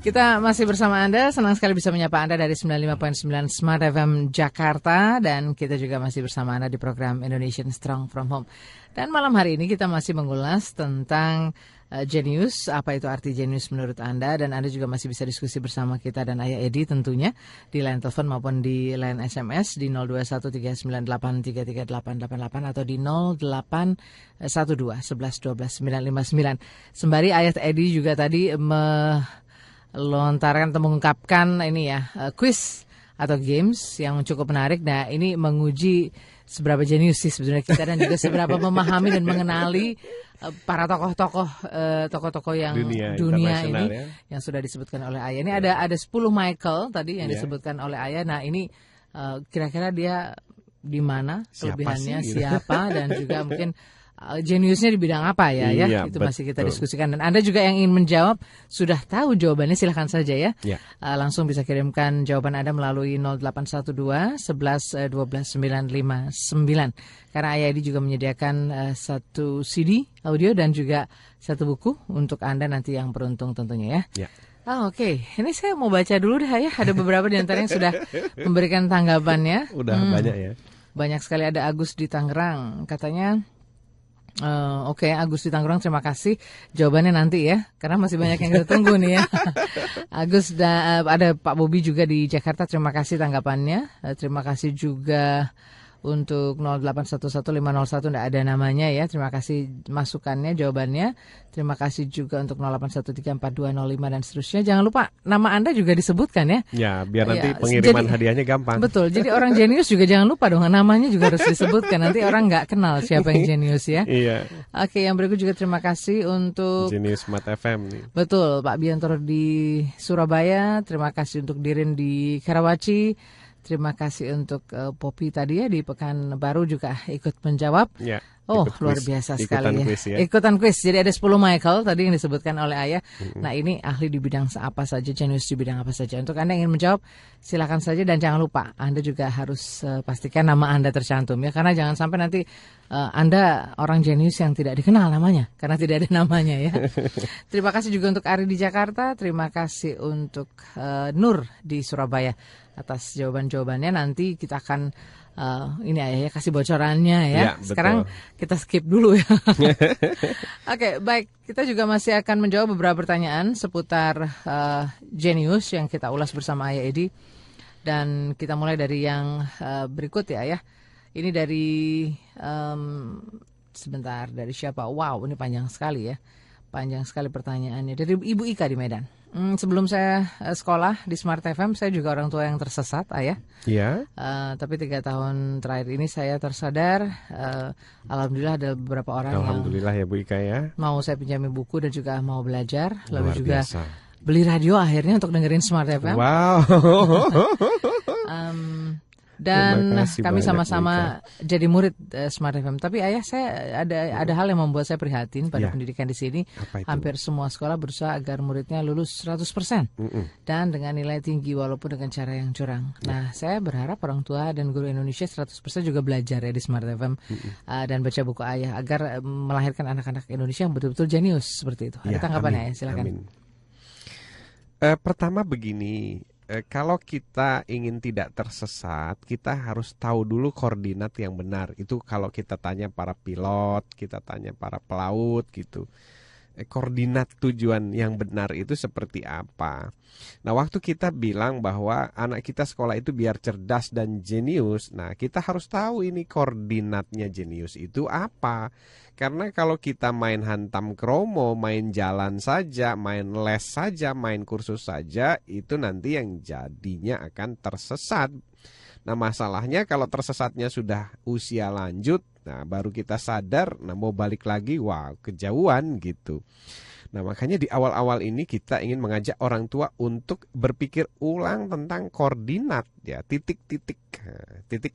Kita masih bersama Anda, senang sekali bisa menyapa Anda dari 95.9 Smart FM Jakarta. Dan kita juga masih bersama Anda di program Indonesian Strong From Home. Dan malam hari ini kita masih mengulas tentang jenius, apa itu arti jenius menurut Anda. Dan Anda juga masih bisa diskusi bersama kita dan Ayah Edi tentunya di line telepon maupun di line SMS di 021398338888 atau di 0812 11 12 959. Sembari Ayah Edi juga tadi melontarkan atau mengungkapkan ini ya, quiz atau games yang cukup menarik. Nah, ini menguji seberapa jenius sih sebenarnya kita dan juga seberapa memahami dan mengenali para tokoh-tokoh yang dunia ini ya, yang sudah disebutkan oleh Ayah. Ini ada 10 Michael tadi yang disebutkan oleh Ayah. Nah, ini kira-kira dia di mana kelebihannya, siapa dan juga mungkin jeniusnya di bidang apa ya, itu masih kita diskusikan. Dan Anda juga yang ingin menjawab sudah tahu jawabannya, silahkan saja ya. Langsung bisa kirimkan jawaban Anda melalui 0812 11 12 959. Karena Ayah juga menyediakan satu CD audio dan juga satu buku untuk Anda nanti yang beruntung tentunya ya. Oke. Ini saya mau baca dulu deh ya. Ada beberapa di antara yang sudah memberikan tanggapannya. Udah banyak ya. Banyak sekali. Ada Agus di Tangerang, katanya Oke, Agus di Tangerang, terima kasih. Jawabannya nanti ya, karena masih banyak yang kita tunggu nih ya. Agus, ada Pak Bobi juga di Jakarta, terima kasih tanggapannya. Terima kasih juga untuk 08115001 tidak ada namanya ya. Terima kasih masukannya, jawabannya. Terima kasih juga untuk 08134205 dan seterusnya. Jangan lupa nama Anda juga disebutkan ya. Ya, biar nanti pengiriman hadiahnya gampang. Betul. Jadi orang jenius juga jangan lupa dong, namanya juga harus disebutkan. Nanti orang nggak kenal siapa yang jenius ya. Iya. Oke, yang berikut juga terima kasih untuk Jenius Smart FM nih. Betul, Pak Biantoro di Surabaya. Terima kasih untuk Dirin di Karawaci. Terima kasih untuk Poppy tadi ya di Pekanbaru juga ikut menjawab. Ya, luar biasa sekali ya. Ikutan kuis. Jadi ada 10 Michael tadi yang disebutkan oleh Ayah. Nah, ini ahli di bidang apa saja, jenius di bidang apa saja. Untuk Anda yang ingin menjawab, silakan saja dan jangan lupa Anda juga harus pastikan nama Anda tercantum ya, karena jangan sampai nanti Anda orang jenius yang tidak dikenal namanya karena tidak ada namanya ya. Terima kasih juga untuk Ari di Jakarta. Terima kasih untuk Nur di Surabaya atas jawaban-jawabannya. Nanti kita akan ini Ayah ya kasih bocorannya ya. Sekarang kita skip dulu ya. Oke, baik. Kita juga masih akan menjawab beberapa pertanyaan seputar jenius yang kita ulas bersama Ayah Edi. Dan kita mulai dari yang berikut ya Ayah. Ini dari sebentar, dari siapa? Wow, ini panjang sekali ya. Panjang sekali pertanyaannya. Dari Ibu Ika di Medan. Sebelum saya sekolah di Smart FM, saya juga orang tua yang tersesat, Ayah. Iya. Tapi 3 tahun terakhir ini saya tersadar. Alhamdulillah ada beberapa orang Alhamdulillah ya Bu Ika ya. Mau saya pinjami buku dan juga mau belajar. Lalu Luar juga biasa. Beli radio akhirnya untuk dengerin Smart FM. Wow. Dan kami sama-sama jadi murid Smart FM. Tapi Ayah, saya ada hal yang membuat saya prihatin pada pendidikan di sini. Hampir semua sekolah berusaha agar muridnya lulus 100% dan dengan nilai tinggi walaupun dengan cara yang curang. Nah, saya berharap orang tua dan guru Indonesia 100% juga belajar ya di Smart FM dan baca buku Ayah agar melahirkan anak-anak Indonesia yang betul-betul jenius seperti itu. Ada tanggapannya Ayah? Silakan. Pertama begini. Kalau kita ingin tidak tersesat, kita harus tahu dulu koordinat yang benar. Itu kalau kita tanya para pilot, kita tanya para pelaut gitu. Koordinat tujuan yang benar itu seperti apa? Nah, waktu kita bilang bahwa anak kita sekolah itu biar cerdas dan jenius, nah kita harus tahu ini koordinatnya jenius itu apa. Karena kalau kita main hantam kromo, main jalan saja, main les saja, main kursus saja, itu nanti yang jadinya akan tersesat. Nah, masalahnya kalau tersesatnya sudah usia lanjut, nah baru kita sadar, nah mau balik lagi, wah kejauhan gitu. Nah, makanya di awal-awal ini kita ingin mengajak orang tua untuk berpikir ulang tentang koordinat ya, titik-titik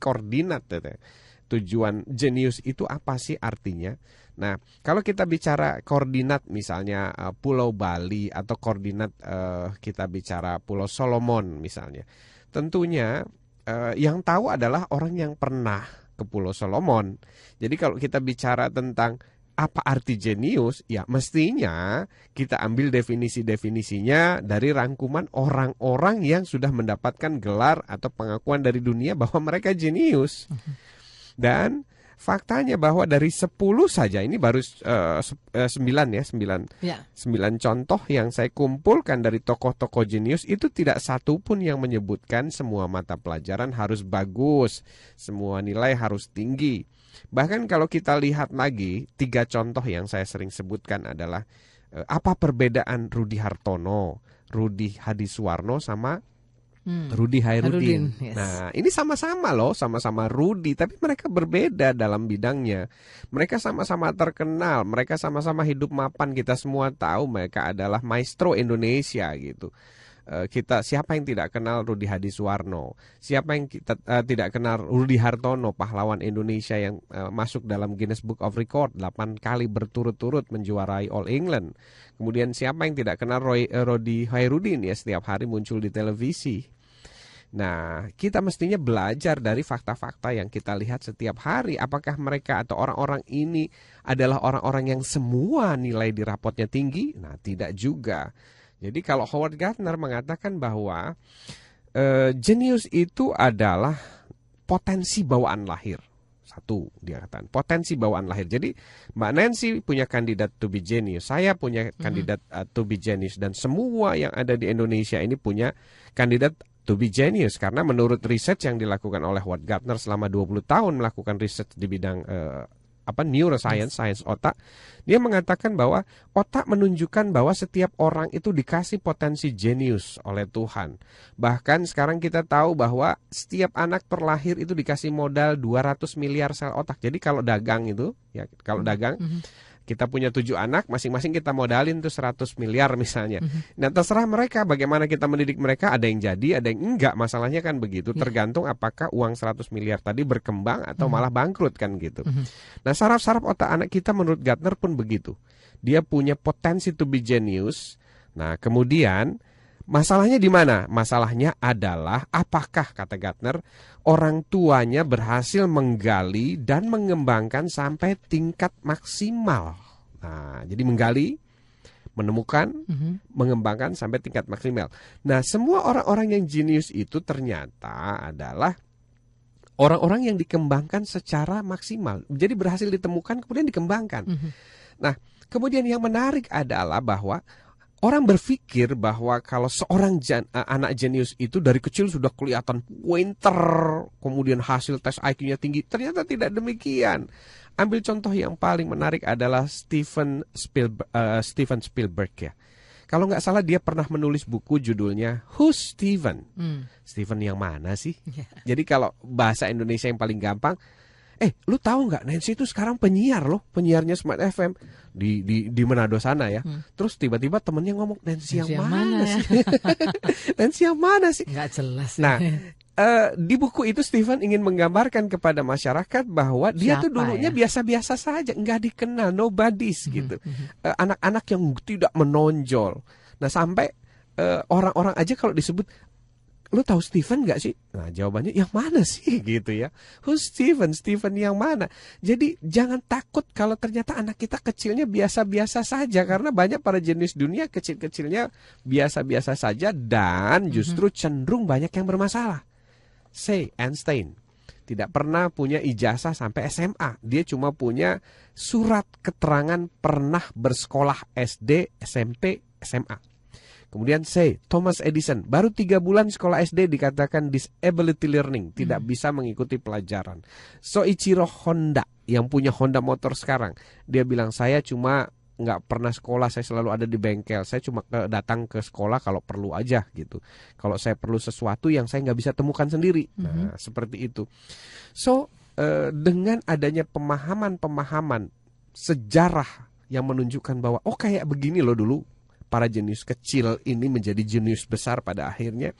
koordinat. Tujuan jenius itu apa sih artinya? Nah, kalau kita bicara koordinat misalnya Pulau Bali atau koordinat kita bicara Pulau Solomon misalnya. Tentunya yang tahu adalah orang yang pernah ke Pulau Solomon. Jadi kalau kita bicara tentang apa arti jenius, ya mestinya kita ambil definisi-definisinya dari rangkuman orang-orang yang sudah mendapatkan gelar atau pengakuan dari dunia bahwa mereka jenius. Dan faktanya bahwa dari 10 saja, ini baru 9 contoh yang saya kumpulkan dari tokoh-tokoh jenius, itu tidak satu pun yang menyebutkan semua mata pelajaran harus bagus, semua nilai harus tinggi. Bahkan kalau kita lihat lagi, 3 contoh yang saya sering sebutkan adalah apa perbedaan Rudi Hartono, Rudy Hadiswarno sama Rudy Hairudin. Yes. Nah, ini sama-sama loh, sama-sama Rudy, tapi mereka berbeda dalam bidangnya. Mereka sama-sama terkenal, mereka sama-sama hidup mapan. Kita semua tahu mereka adalah maestro Indonesia gitu. Siapa yang tidak kenal Rudy Hadiswarno? Siapa yang tidak kenal Rudy Hartono, pahlawan Indonesia yang masuk dalam Guinness Book of Record 8 kali berturut-turut menjuarai All England. Kemudian siapa yang tidak kenal Rudy Hairudin, ya setiap hari muncul di televisi. Nah, kita mestinya belajar dari fakta-fakta yang kita lihat setiap hari. Apakah mereka atau orang-orang ini adalah orang-orang yang semua nilai di rapotnya tinggi? Nah, tidak juga. Jadi kalau Howard Gardner mengatakan bahwa jenius itu adalah potensi bawaan lahir. Satu, dia katakan potensi bawaan lahir. Jadi Mbak Nancy punya kandidat to be genius, saya punya kandidat to be genius, dan semua yang ada di Indonesia ini punya kandidat to be genius. Karena menurut riset yang dilakukan oleh Howard Gardner selama 20 tahun melakukan riset di bidang neuroscience, sains otak, dia mengatakan bahwa otak menunjukkan bahwa setiap orang itu dikasih potensi jenius oleh Tuhan. Bahkan sekarang kita tahu bahwa setiap anak terlahir itu dikasih modal 200 miliar sel otak. Jadi kalau dagang itu, ya kalau dagang, kita punya 7 anak, masing-masing kita modalin tuh 100 miliar misalnya. Nah, terserah mereka bagaimana kita mendidik mereka, ada yang jadi, ada yang enggak. Masalahnya kan begitu, tergantung apakah uang 100 miliar tadi berkembang atau malah bangkrut kan gitu. Nah, saraf-saraf otak anak kita menurut Gardner pun begitu. Dia punya potensi to be genius. Nah, kemudian masalahnya di mana? Masalahnya adalah apakah, kata Gardner, orang tuanya berhasil menggali dan mengembangkan sampai tingkat maksimal. Nah, jadi menggali, menemukan, mengembangkan sampai tingkat maksimal. Nah, semua orang-orang yang jenius itu ternyata adalah orang-orang yang dikembangkan secara maksimal. Jadi berhasil ditemukan kemudian dikembangkan. Nah, kemudian yang menarik adalah bahwa orang berpikir bahwa kalau seorang anak jenius itu dari kecil sudah kelihatan pinter, kemudian hasil tes IQ-nya tinggi. Ternyata tidak demikian. Ambil contoh yang paling menarik adalah Steven Spielberg ya. Kalau nggak salah dia pernah menulis buku judulnya Who's Steven? Steven yang mana sih? Jadi kalau bahasa Indonesia yang paling gampang, lu tahu nggak Nancy itu sekarang penyiar loh, penyiarnya Smart FM di Manado sana ya. Terus tiba-tiba temennya ngomong, Nancy yang mana sih? Nancy yang mana sih? Nggak jelas. Nah, di buku itu Steven ingin menggambarkan kepada masyarakat bahwa dia tuh dulunya biasa-biasa saja, nggak dikenal, nobodies gitu. Anak-anak yang tidak menonjol. Nah, sampai orang-orang aja kalau disebut, lu tahu Steven nggak sih? Nah, jawabannya yang mana sih gitu ya. Who's Steven? Steven yang mana? Jadi jangan takut kalau ternyata anak kita kecilnya biasa-biasa saja. Karena banyak para jenius dunia kecil-kecilnya biasa-biasa saja. Dan justru cenderung banyak yang bermasalah. Say Einstein tidak pernah punya ijazah sampai SMA. Dia cuma punya surat keterangan pernah bersekolah SD, SMP, SMA. Kemudian Thomas Edison, baru 3 bulan sekolah SD dikatakan disability learning, tidak bisa mengikuti pelajaran. Soichiro Honda, yang punya Honda motor sekarang, dia bilang, saya cuma nggak pernah sekolah, saya selalu ada di bengkel, saya cuma datang ke sekolah kalau perlu aja gitu. Kalau saya perlu sesuatu yang saya nggak bisa temukan sendiri. Nah, seperti itu. Dengan adanya pemahaman sejarah yang menunjukkan bahwa kayak begini loh dulu para jenius kecil ini menjadi jenius besar pada akhirnya.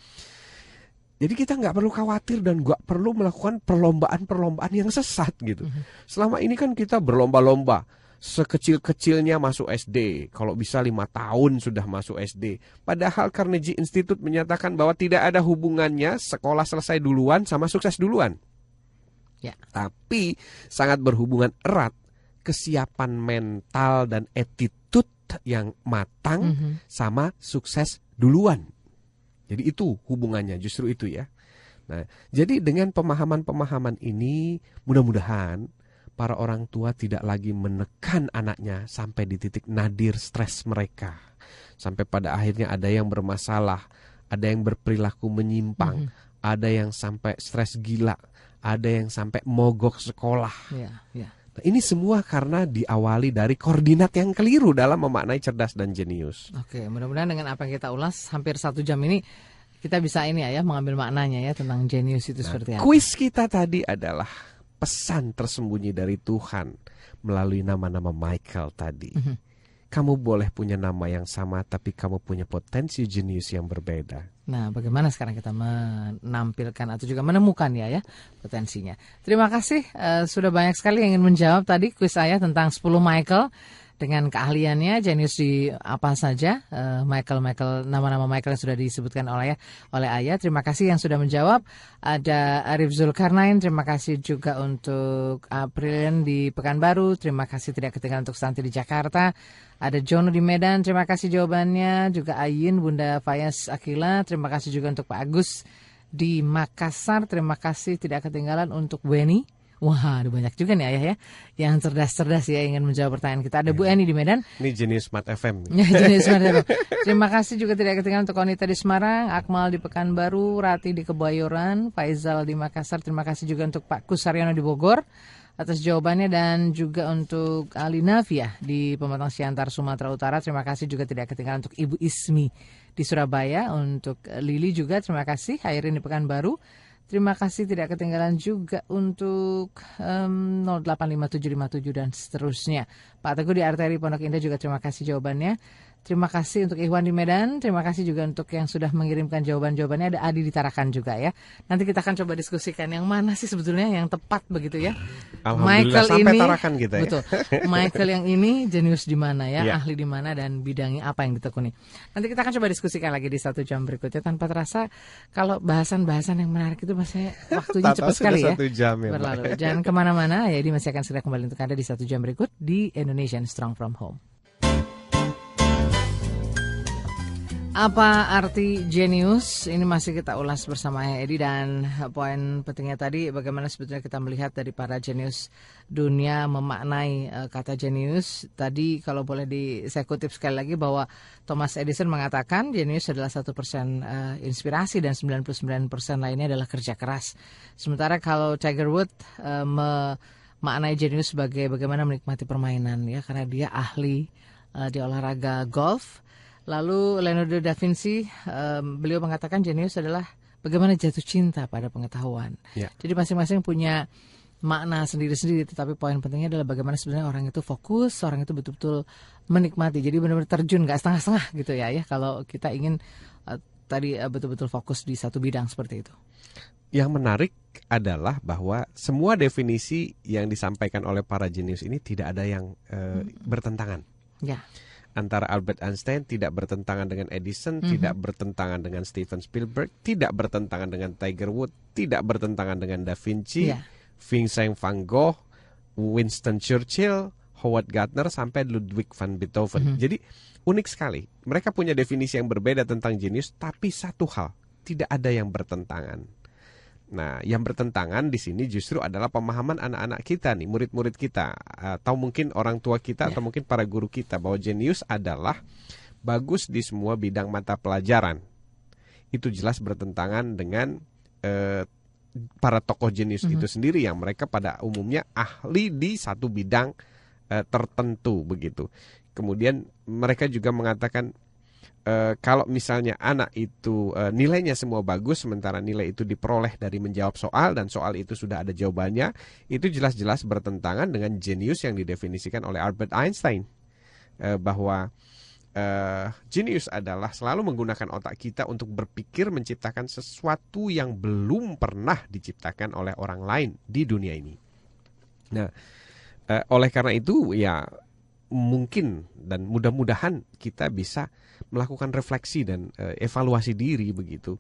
Jadi kita nggak perlu khawatir dan nggak perlu melakukan perlombaan-perlombaan yang sesat gitu. Selama ini kan kita berlomba-lomba, sekecil-kecilnya masuk SD, kalau bisa 5 tahun sudah masuk SD. Padahal Carnegie Institute menyatakan bahwa tidak ada hubungannya sekolah selesai duluan sama sukses duluan. Ya. Tapi sangat berhubungan erat kesiapan mental dan attitude yang matang sama sukses duluan. Jadi itu hubungannya, justru itu ya. Nah, jadi dengan pemahaman-pemahaman ini mudah-mudahan para orang tua tidak lagi menekan anaknya sampai di titik nadir stres mereka. Sampai pada akhirnya ada yang bermasalah, ada yang berperilaku menyimpang, ada yang sampai stres gila, ada yang sampai mogok sekolah. Ini semua karena diawali dari koordinat yang keliru dalam memaknai cerdas dan jenius. Oke, mudah-mudahan dengan apa yang kita ulas hampir 1 jam ini kita bisa ini ya mengambil maknanya ya tentang jenius itu seperti apa. Kuis kita tadi adalah pesan tersembunyi dari Tuhan melalui nama-nama Michael tadi. Kamu boleh punya nama yang sama, tapi kamu punya potensi jenius yang berbeda. Nah, bagaimana sekarang kita menampilkan atau juga menemukan ya potensinya. Terima kasih sudah banyak sekali yang ingin menjawab tadi kuis saya tentang 10 Michael dengan keahliannya jenius di apa saja. Michael nama-nama Michael yang sudah disebutkan oleh Ayah. Terima kasih yang sudah menjawab. Ada Arif Zulkarnain, terima kasih juga untuk Aprilian di Pekanbaru, terima kasih tidak ketinggalan untuk Santi di Jakarta. Ada Jono di Medan, terima kasih jawabannya. Juga Ayin, Bunda Fayas Akila, terima kasih juga untuk Pak Agus di Makassar. Terima kasih tidak ketinggalan untuk Weni. Wah, ada banyak juga nih Ayah ya yang cerdas-cerdas ya ingin menjawab pertanyaan kita. Ada Bu Eni di Medan. Ini jenis Smart FM. Jenis Smart FM. Terima kasih juga tidak ketinggalan untuk Konita di Semarang, Akmal di Pekanbaru, Rati di Kebayoran, Faizal di Makassar. Terima kasih juga untuk Pak Kusaryono di Bogor atas jawabannya, dan juga untuk Ali Nafia di Pematang Siantar, Sumatera Utara. Terima kasih juga tidak ketinggalan untuk Ibu Ismi di Surabaya, untuk Lili juga terima kasih. Airin di Pekanbaru. Terima kasih tidak ketinggalan juga untuk 085757 dan seterusnya. Pak Teguh di Arteri Pondok Indah juga terima kasih jawabannya. Terima kasih untuk Ikhwan di Medan. Terima kasih juga untuk yang sudah mengirimkan jawaban-jawabannya. Ada Adi di Tarakan juga ya. Nanti kita akan coba diskusikan yang mana sih sebetulnya yang tepat begitu ya. Alhamdulillah Michael sampai ini, Tarakan kita ya. Betul. Michael yang ini jenius di mana ya, ahli di mana dan bidangnya apa yang ditekuni. Nanti kita akan coba diskusikan lagi di 1 jam berikutnya. Tanpa terasa kalau bahasan-bahasan yang menarik itu masih waktunya cepat sekali ya. 1 jam ya berlalu. Jangan kemana-mana ya, masih akan segera kembali untuk Anda di 1 jam berikut di Indonesian Strong From Home. Apa arti jenius? Ini masih kita ulas bersama Edi, dan poin pentingnya tadi bagaimana sebetulnya kita melihat dari para jenius dunia memaknai kata jenius. Tadi kalau boleh saya kutip sekali lagi bahwa Thomas Edison mengatakan jenius adalah 1% inspirasi dan 99% lainnya adalah kerja keras. Sementara kalau Tiger Woods memaknai jenius sebagai bagaimana menikmati permainan ya, karena dia ahli di olahraga golf. Lalu Leonardo da Vinci, beliau mengatakan jenius adalah bagaimana jatuh cinta pada pengetahuan. Ya. Jadi masing-masing punya makna sendiri-sendiri, tetapi poin pentingnya adalah bagaimana sebenarnya orang itu fokus, orang itu betul-betul menikmati. Jadi benar-benar terjun, nggak setengah-setengah gitu ya. Kalau kita ingin tadi betul-betul fokus di satu bidang seperti itu. Yang menarik adalah bahwa semua definisi yang disampaikan oleh para jenius ini tidak ada yang bertentangan. Ya. Antara Albert Einstein tidak bertentangan dengan Edison, tidak bertentangan dengan Steven Spielberg, tidak bertentangan dengan Tiger Woods, tidak bertentangan dengan Da Vinci, Vincent van Gogh, Winston Churchill, Howard Gardner, sampai Ludwig van Beethoven. Jadi unik sekali. Mereka punya definisi yang berbeda tentang jenius, tapi satu hal, tidak ada yang bertentangan. Nah, yang bertentangan di sini justru adalah pemahaman anak-anak kita nih, murid-murid kita, atau mungkin orang tua kita, atau mungkin para guru kita, bahwa jenius adalah bagus di semua bidang mata pelajaran. Itu jelas bertentangan dengan para tokoh jenius itu sendiri, yang mereka pada umumnya ahli di satu bidang tertentu begitu. Kemudian mereka juga mengatakan kalau misalnya anak itu nilainya semua bagus, sementara nilai itu diperoleh dari menjawab soal, dan soal itu sudah ada jawabannya, itu jelas-jelas bertentangan dengan jenius yang didefinisikan oleh Albert Einstein, bahwa jenius adalah selalu menggunakan otak kita untuk berpikir menciptakan sesuatu yang belum pernah diciptakan oleh orang lain di dunia ini. Nah, oleh karena itu ya mungkin dan mudah-mudahan kita bisa melakukan refleksi dan evaluasi diri begitu,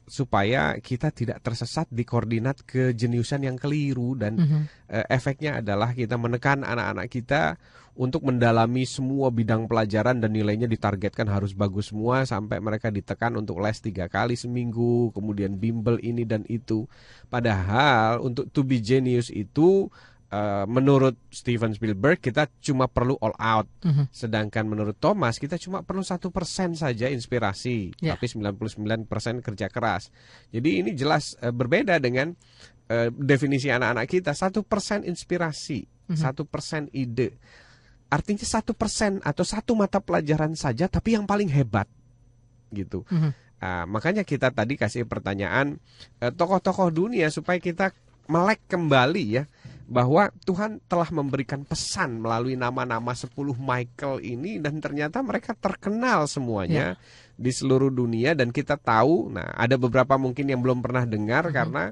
supaya kita tidak tersesat di koordinat kejeniusan yang keliru, dan efeknya adalah kita menekan anak-anak kita untuk mendalami semua bidang pelajaran dan nilainya ditargetkan harus bagus semua, sampai mereka ditekan untuk les 3 kali seminggu, kemudian bimbel ini dan itu. Padahal untuk to be genius itu menurut Steven Spielberg kita cuma perlu all out, sedangkan menurut Thomas kita cuma perlu 1% saja inspirasi, tapi 99% kerja keras. Jadi ini jelas berbeda dengan definisi anak-anak kita 1% inspirasi, 1% ide. Artinya 1% atau 1 mata pelajaran saja, tapi yang paling hebat gitu. Makanya kita tadi kasih pertanyaan tokoh-tokoh dunia supaya kita melek kembali ya, bahwa Tuhan telah memberikan pesan melalui nama-nama 10 Michael ini, dan ternyata mereka terkenal semuanya di seluruh dunia. Dan kita tahu, nah ada beberapa mungkin yang belum pernah dengar karena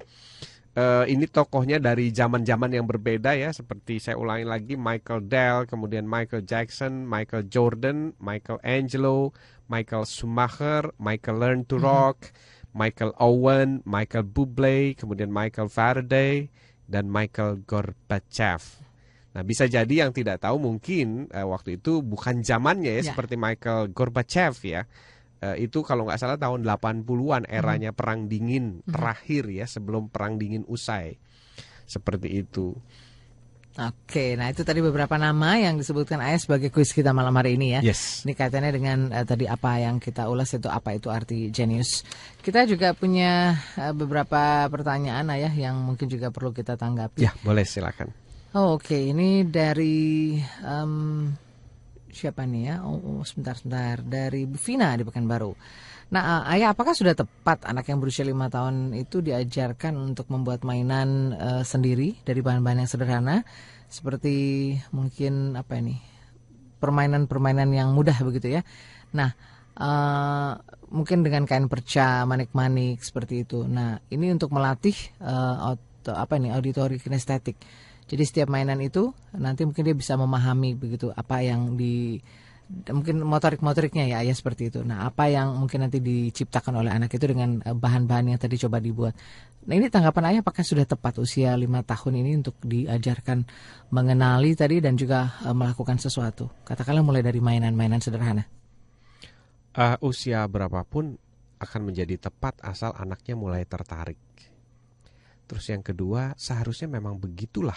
ini tokohnya dari zaman-zaman yang berbeda ya, seperti saya ulangi lagi, Michael Dell, kemudian Michael Jackson, Michael Jordan, Michael Angelo, Michael Schumacher, Michael Learn to Rock, Michael Owen, Michael Bublé, kemudian Michael Faraday, dan Michael Gorbachev. Nah, bisa jadi yang tidak tahu mungkin waktu itu bukan zamannya ya, seperti Michael Gorbachev ya. Itu kalau nggak salah tahun 80-an, eranya Perang Dingin terakhir ya, sebelum Perang Dingin usai. Seperti itu. Oke, nah itu tadi beberapa nama yang disebutkan Ayah sebagai kuis kita malam hari ini ya. Yes. Ini kaitannya dengan tadi apa yang kita ulas, itu apa itu arti jenius. Kita juga punya beberapa pertanyaan Ayah yang mungkin juga perlu kita tanggapi. Ya, boleh silakan. Oke, ini dari siapa nih ya? Sebentar. Dari Bu Vina di Pekanbaru. Nah, Ayah, apakah sudah tepat anak yang berusia 5 tahun itu diajarkan untuk membuat mainan sendiri dari bahan-bahan yang sederhana, seperti mungkin apa ini, permainan-permainan yang mudah begitu ya? Nah, mungkin dengan kain perca, manik-manik seperti itu. Nah, ini untuk melatih auditori kinestetik. Jadi setiap mainan itu nanti mungkin dia bisa memahami begitu apa yang mungkin motoriknya ya Ayah seperti itu. Nah, apa yang mungkin nanti diciptakan oleh anak itu dengan bahan-bahan yang tadi coba dibuat. Nah, ini tanggapan Ayah, apakah sudah tepat usia 5 tahun ini untuk diajarkan mengenali tadi dan juga melakukan sesuatu? Katakanlah mulai dari mainan-mainan sederhana. Usia berapapun akan menjadi tepat asal anaknya mulai tertarik. Terus yang kedua, seharusnya memang begitulah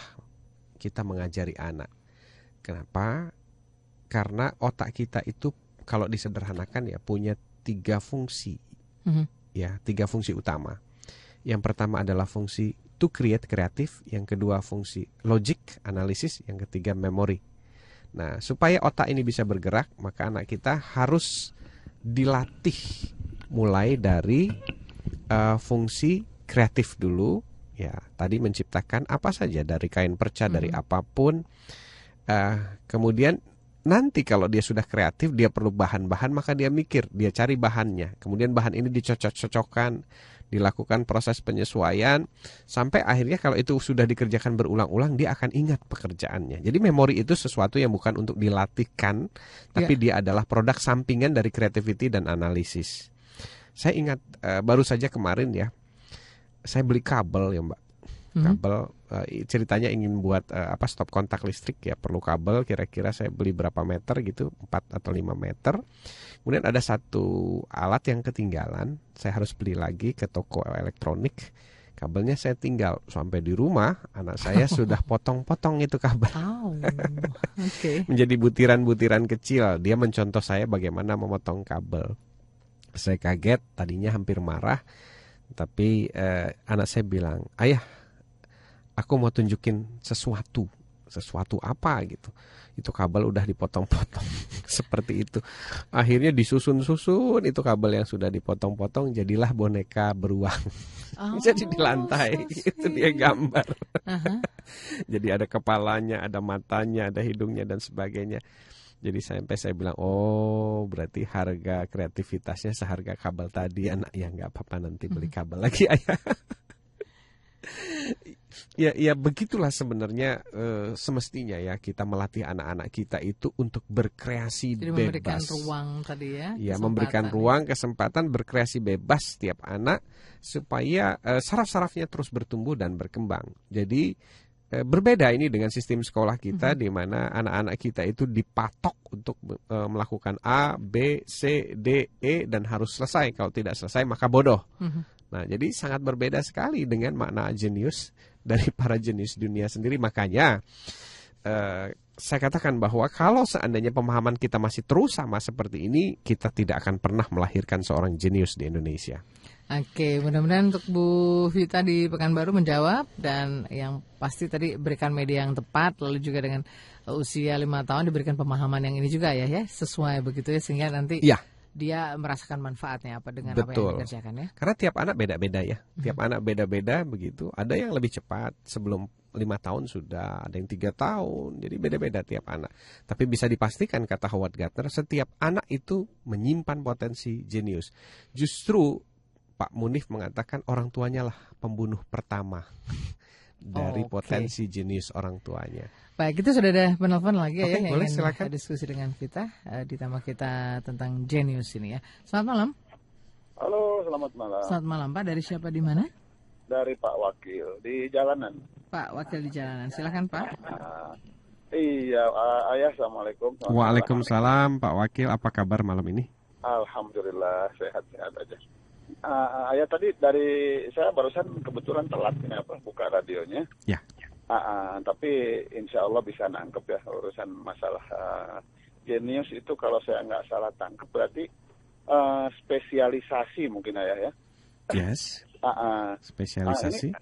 kita mengajari anak. Kenapa? Karena otak kita itu kalau disederhanakan ya punya 3 fungsi, ya 3 fungsi utama. Yang pertama adalah fungsi to create, kreatif. Yang kedua fungsi logic, analisis. Yang ketiga memori. Nah, supaya otak ini bisa bergerak, maka anak kita harus dilatih mulai dari fungsi kreatif dulu. Ya, tadi menciptakan apa saja dari kain perca, dari apapun. Kemudian nanti kalau dia sudah kreatif, dia perlu bahan-bahan, maka dia mikir, dia cari bahannya. Kemudian bahan ini dicocok-cocokkan, dilakukan proses penyesuaian, sampai akhirnya kalau itu sudah dikerjakan berulang-ulang, dia akan ingat pekerjaannya. Jadi memori itu sesuatu yang bukan untuk dilatihkan, tapi dia adalah produk sampingan dari creativity dan analisis. Saya ingat baru saja kemarin ya, saya beli kabel ya Mbak. Kabel, ceritanya ingin buat stop kontak listrik ya, perlu kabel, kira-kira saya beli berapa meter gitu, 4 atau 5 meter. Kemudian ada satu alat yang ketinggalan, saya harus beli lagi ke toko elektronik. Kabelnya saya tinggal, sampai di rumah anak saya sudah potong-potong itu kabel. Menjadi butiran-butiran kecil. Dia mencontoh saya bagaimana memotong kabel. Saya kaget, tadinya hampir marah. Tapi anak saya bilang, "Ayah, aku mau tunjukin sesuatu apa gitu." Itu kabel udah dipotong-potong seperti itu. Akhirnya disusun-susun itu kabel yang sudah dipotong-potong, jadilah boneka beruang. Jadi di lantai itu dia gambar. Jadi ada kepalanya, ada matanya, ada hidungnya dan sebagainya. Jadi sampai saya bilang, oh berarti harga kreativitasnya seharga kabel tadi. Anak, ya nggak apa-apa, nanti beli kabel lagi ayah. Ya begitulah sebenarnya semestinya ya kita melatih anak-anak kita itu untuk berkreasi. Jadi bebas. Memberikan ruang tadi ya. Ya, memberikan ruang, kesempatan berkreasi bebas setiap anak supaya saraf-sarafnya terus bertumbuh dan berkembang. Jadi berbeda ini dengan sistem sekolah kita di mana anak-anak kita itu dipatok untuk melakukan A, B, C, D, E dan harus selesai. Kalau tidak selesai maka bodoh. Nah, jadi sangat berbeda sekali dengan makna jenius dari para jenius dunia sendiri. Makanya saya katakan bahwa kalau seandainya pemahaman kita masih terus sama seperti ini, kita tidak akan pernah melahirkan seorang jenius di Indonesia. Oke, mudah-mudahan untuk Bu Vita di Pekanbaru menjawab, dan yang pasti tadi berikan media yang tepat, lalu juga dengan usia 5 tahun diberikan pemahaman yang ini juga ya sesuai begitu ya, sehingga nanti dia merasakan manfaatnya apa dengan apa yang dikerjakan ya. Karena tiap anak beda-beda ya, tiap anak beda-beda begitu. Ada yang lebih cepat sebelum 5 tahun sudah, ada yang 3 tahun, jadi beda-beda tiap anak. Tapi bisa dipastikan kata Howard Gardner, setiap anak itu menyimpan potensi jenius. Justru Pak Munif mengatakan orang tuanya lah pembunuh pertama dari potensi jenius orang tuanya. Baik, kita sudah ada penelpon lagi ya yang boleh, ingin silakan diskusi dengan kita di tema kita tentang jenius ini ya. Selamat malam. Halo, selamat malam. Selamat malam Pak, dari siapa di mana? Dari Pak Wakil di jalanan. Pak Wakil di jalanan, silakan Pak. Iya, Ayah, assalamualaikum. Waalaikumsalam Pak Wakil, apa kabar malam ini? Alhamdulillah sehat-sehat aja. Ayah, tadi dari saya barusan kebetulan telat buka radionya. Ya. Tapi insya Allah bisa nangkep ya urusan masalah jenius itu. Kalau saya nggak salah tangkep berarti spesialisasi mungkin Ayah ya. Yes. Spesialisasi.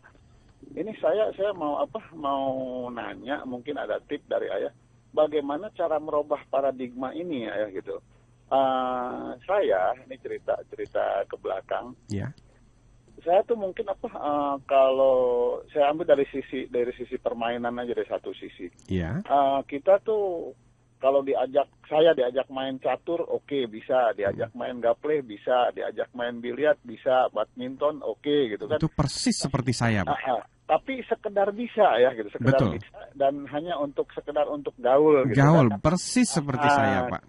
Ini saya mau nanya, mungkin ada tip dari Ayah. Bagaimana cara merubah paradigma ini Ayah gitu. Saya ini cerita ke belakang. Ya. Saya tuh mungkin kalau saya ambil dari sisi permainan aja, dari satu sisi. Iya. Kita tuh kalau saya diajak main catur, oke, bisa, diajak main gaple bisa, diajak main biliar bisa, badminton oke, gitu kan. Itu persis seperti saya, Pak. Tapi sekedar bisa ya gitu, sekedar Betul. bisa, dan hanya sekedar untuk gaul gitu. Gaul, kan. persis seperti saya, Pak.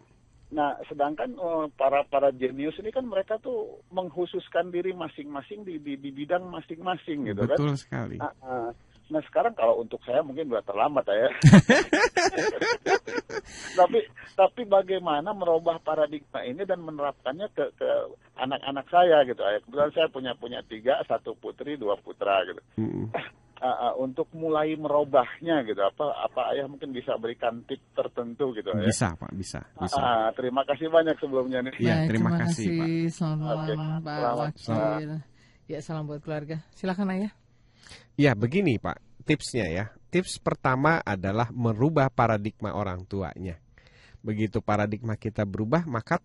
Nah, sedangkan para jenius ini kan mereka tuh mengkhususkan diri masing-masing di bidang masing-masing gitu kan. Betul sekali. Nah, sekarang kalau untuk saya mungkin udah terlambat ya. tapi bagaimana merubah paradigma ini dan menerapkannya ke anak-anak saya gitu. Kebetulan saya punya 3, 1 putri, 2 putra gitu. Untuk mulai merubahnya gitu, apa Ayah mungkin bisa berikan tips tertentu gitu ya? Bisa Pak, bisa. Terima kasih banyak sebelumnya nih. Ya, terima kasih Pak. Selamat malam Pak Wakil. Ya, salam buat keluarga. Silakan Ayah. Ya, begini Pak, tipsnya ya. Tips pertama adalah merubah paradigma orang tuanya. Begitu paradigma kita berubah, maka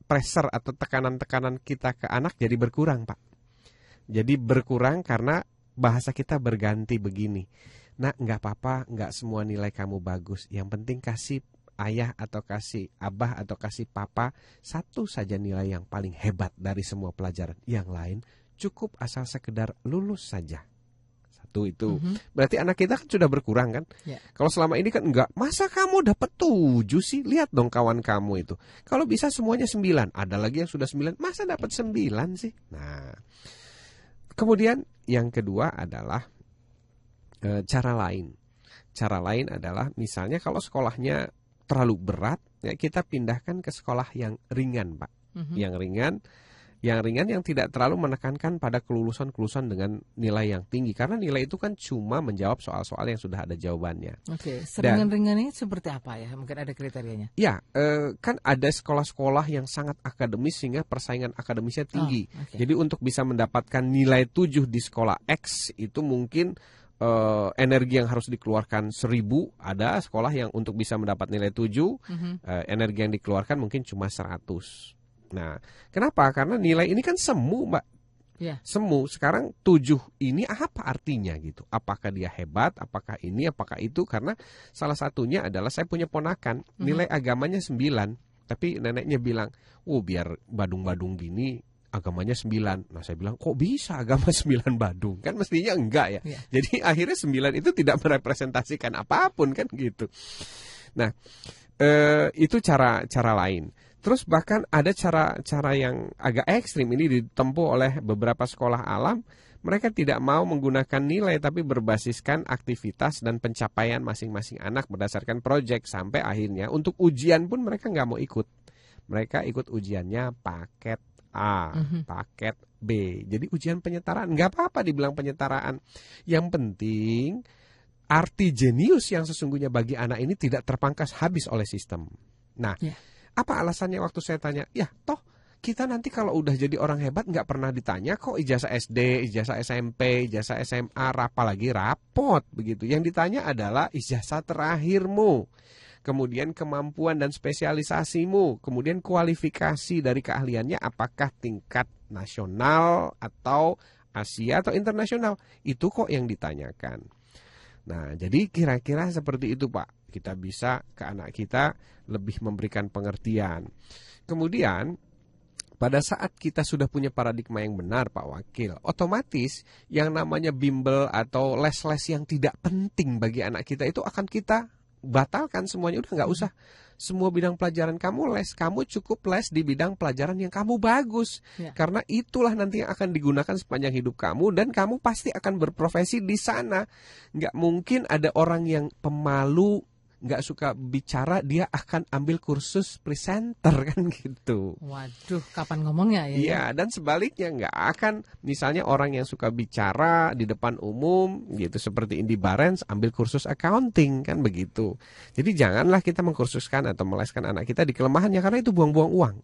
pressure atau tekanan-tekanan kita ke anak jadi berkurang Pak. Jadi berkurang karena bahasa kita berganti begini. Nak, nggak apa-apa, nggak semua nilai kamu bagus. Yang penting kasih ayah atau kasih abah atau kasih papa satu saja nilai yang paling hebat dari semua pelajaran. Yang lain cukup asal sekedar lulus saja. Satu itu. Berarti anak kita kan sudah berkurang kan? Yeah. Kalau selama ini kan enggak. Masa kamu dapat 7 sih? Lihat dong kawan kamu itu. Kalau bisa semuanya 9. Ada lagi yang sudah 9. Masa dapat 9 sih? Nah, kemudian yang kedua adalah cara lain. Cara lain adalah misalnya kalau sekolahnya terlalu berat, ya kita pindahkan ke sekolah yang ringan, Pak. Yang ringan yang tidak terlalu menekankan pada kelulusan dengan nilai yang tinggi. Karena nilai itu kan cuma menjawab soal-soal yang sudah ada jawabannya. Oke, seringan-ringan ini seperti apa ya? Mungkin ada kriterianya. Ya, kan ada sekolah-sekolah yang sangat akademis sehingga persaingan akademisnya tinggi. Jadi untuk bisa mendapatkan nilai 7 di sekolah X itu mungkin energi yang harus dikeluarkan 1000. Ada sekolah yang untuk bisa mendapat nilai 7, energi yang dikeluarkan mungkin cuma 100. Nah, kenapa? Karena nilai ini kan semu, Mbak. Yeah. Semu. Sekarang 7 ini apa artinya gitu? Apakah dia hebat? Apakah ini? Apakah itu? Karena salah satunya adalah saya punya ponakan, nilai agamanya 9, tapi neneknya bilang, biar badung-badung gini agamanya 9. Nah, saya bilang, kok bisa agama 9 badung? Kan mestinya enggak ya. Yeah. Jadi akhirnya 9 itu tidak merepresentasikan apapun kan gitu. Nah, itu cara lain. Terus bahkan ada cara yang agak ekstrim ini ditempuh oleh beberapa sekolah alam. Mereka tidak mau menggunakan nilai tapi berbasiskan aktivitas dan pencapaian masing-masing anak berdasarkan proyek. Sampai akhirnya untuk ujian pun mereka nggak mau ikut. Mereka ikut ujiannya paket A, paket B. Jadi ujian penyetaraan, nggak apa-apa dibilang penyetaraan. Yang penting arti jenius yang sesungguhnya bagi anak ini tidak terpangkas habis oleh sistem. Nah, apa alasannya waktu saya tanya? Ya, toh Kita nanti kalau udah jadi orang hebat nggak pernah ditanya kok ijazah SD, ijazah SMP, ijazah SMA, apalagi rapot begitu. Yang ditanya adalah ijazah terakhirmu, kemudian kemampuan dan spesialisasimu, kemudian kualifikasi dari keahliannya apakah tingkat nasional atau Asia atau internasional. Itu kok yang ditanyakan. Nah, jadi kira-kira seperti itu Pak. Kita bisa ke anak kita lebih memberikan pengertian. Kemudian pada saat kita sudah punya paradigma yang benar Pak Wakil, otomatis yang namanya bimbel atau les-les yang tidak penting bagi anak kita itu akan kita batalkan semuanya. Udah nggak usah semua bidang pelajaran kamu les, kamu cukup les di bidang pelajaran yang kamu bagus. Karena itulah nanti yang akan digunakan sepanjang hidup kamu dan kamu pasti akan berprofesi di sana. Nggak mungkin ada orang yang pemalu, nggak suka bicara, dia akan ambil kursus presenter kan gitu. Waduh, kapan ngomongnya ya? Iya, dan sebaliknya nggak akan misalnya orang yang suka bicara di depan umum gitu seperti Indy Barens ambil kursus accounting kan begitu. Jadi janganlah kita mengkursuskan atau meleskan anak kita di kelemahannya karena itu buang-buang uang.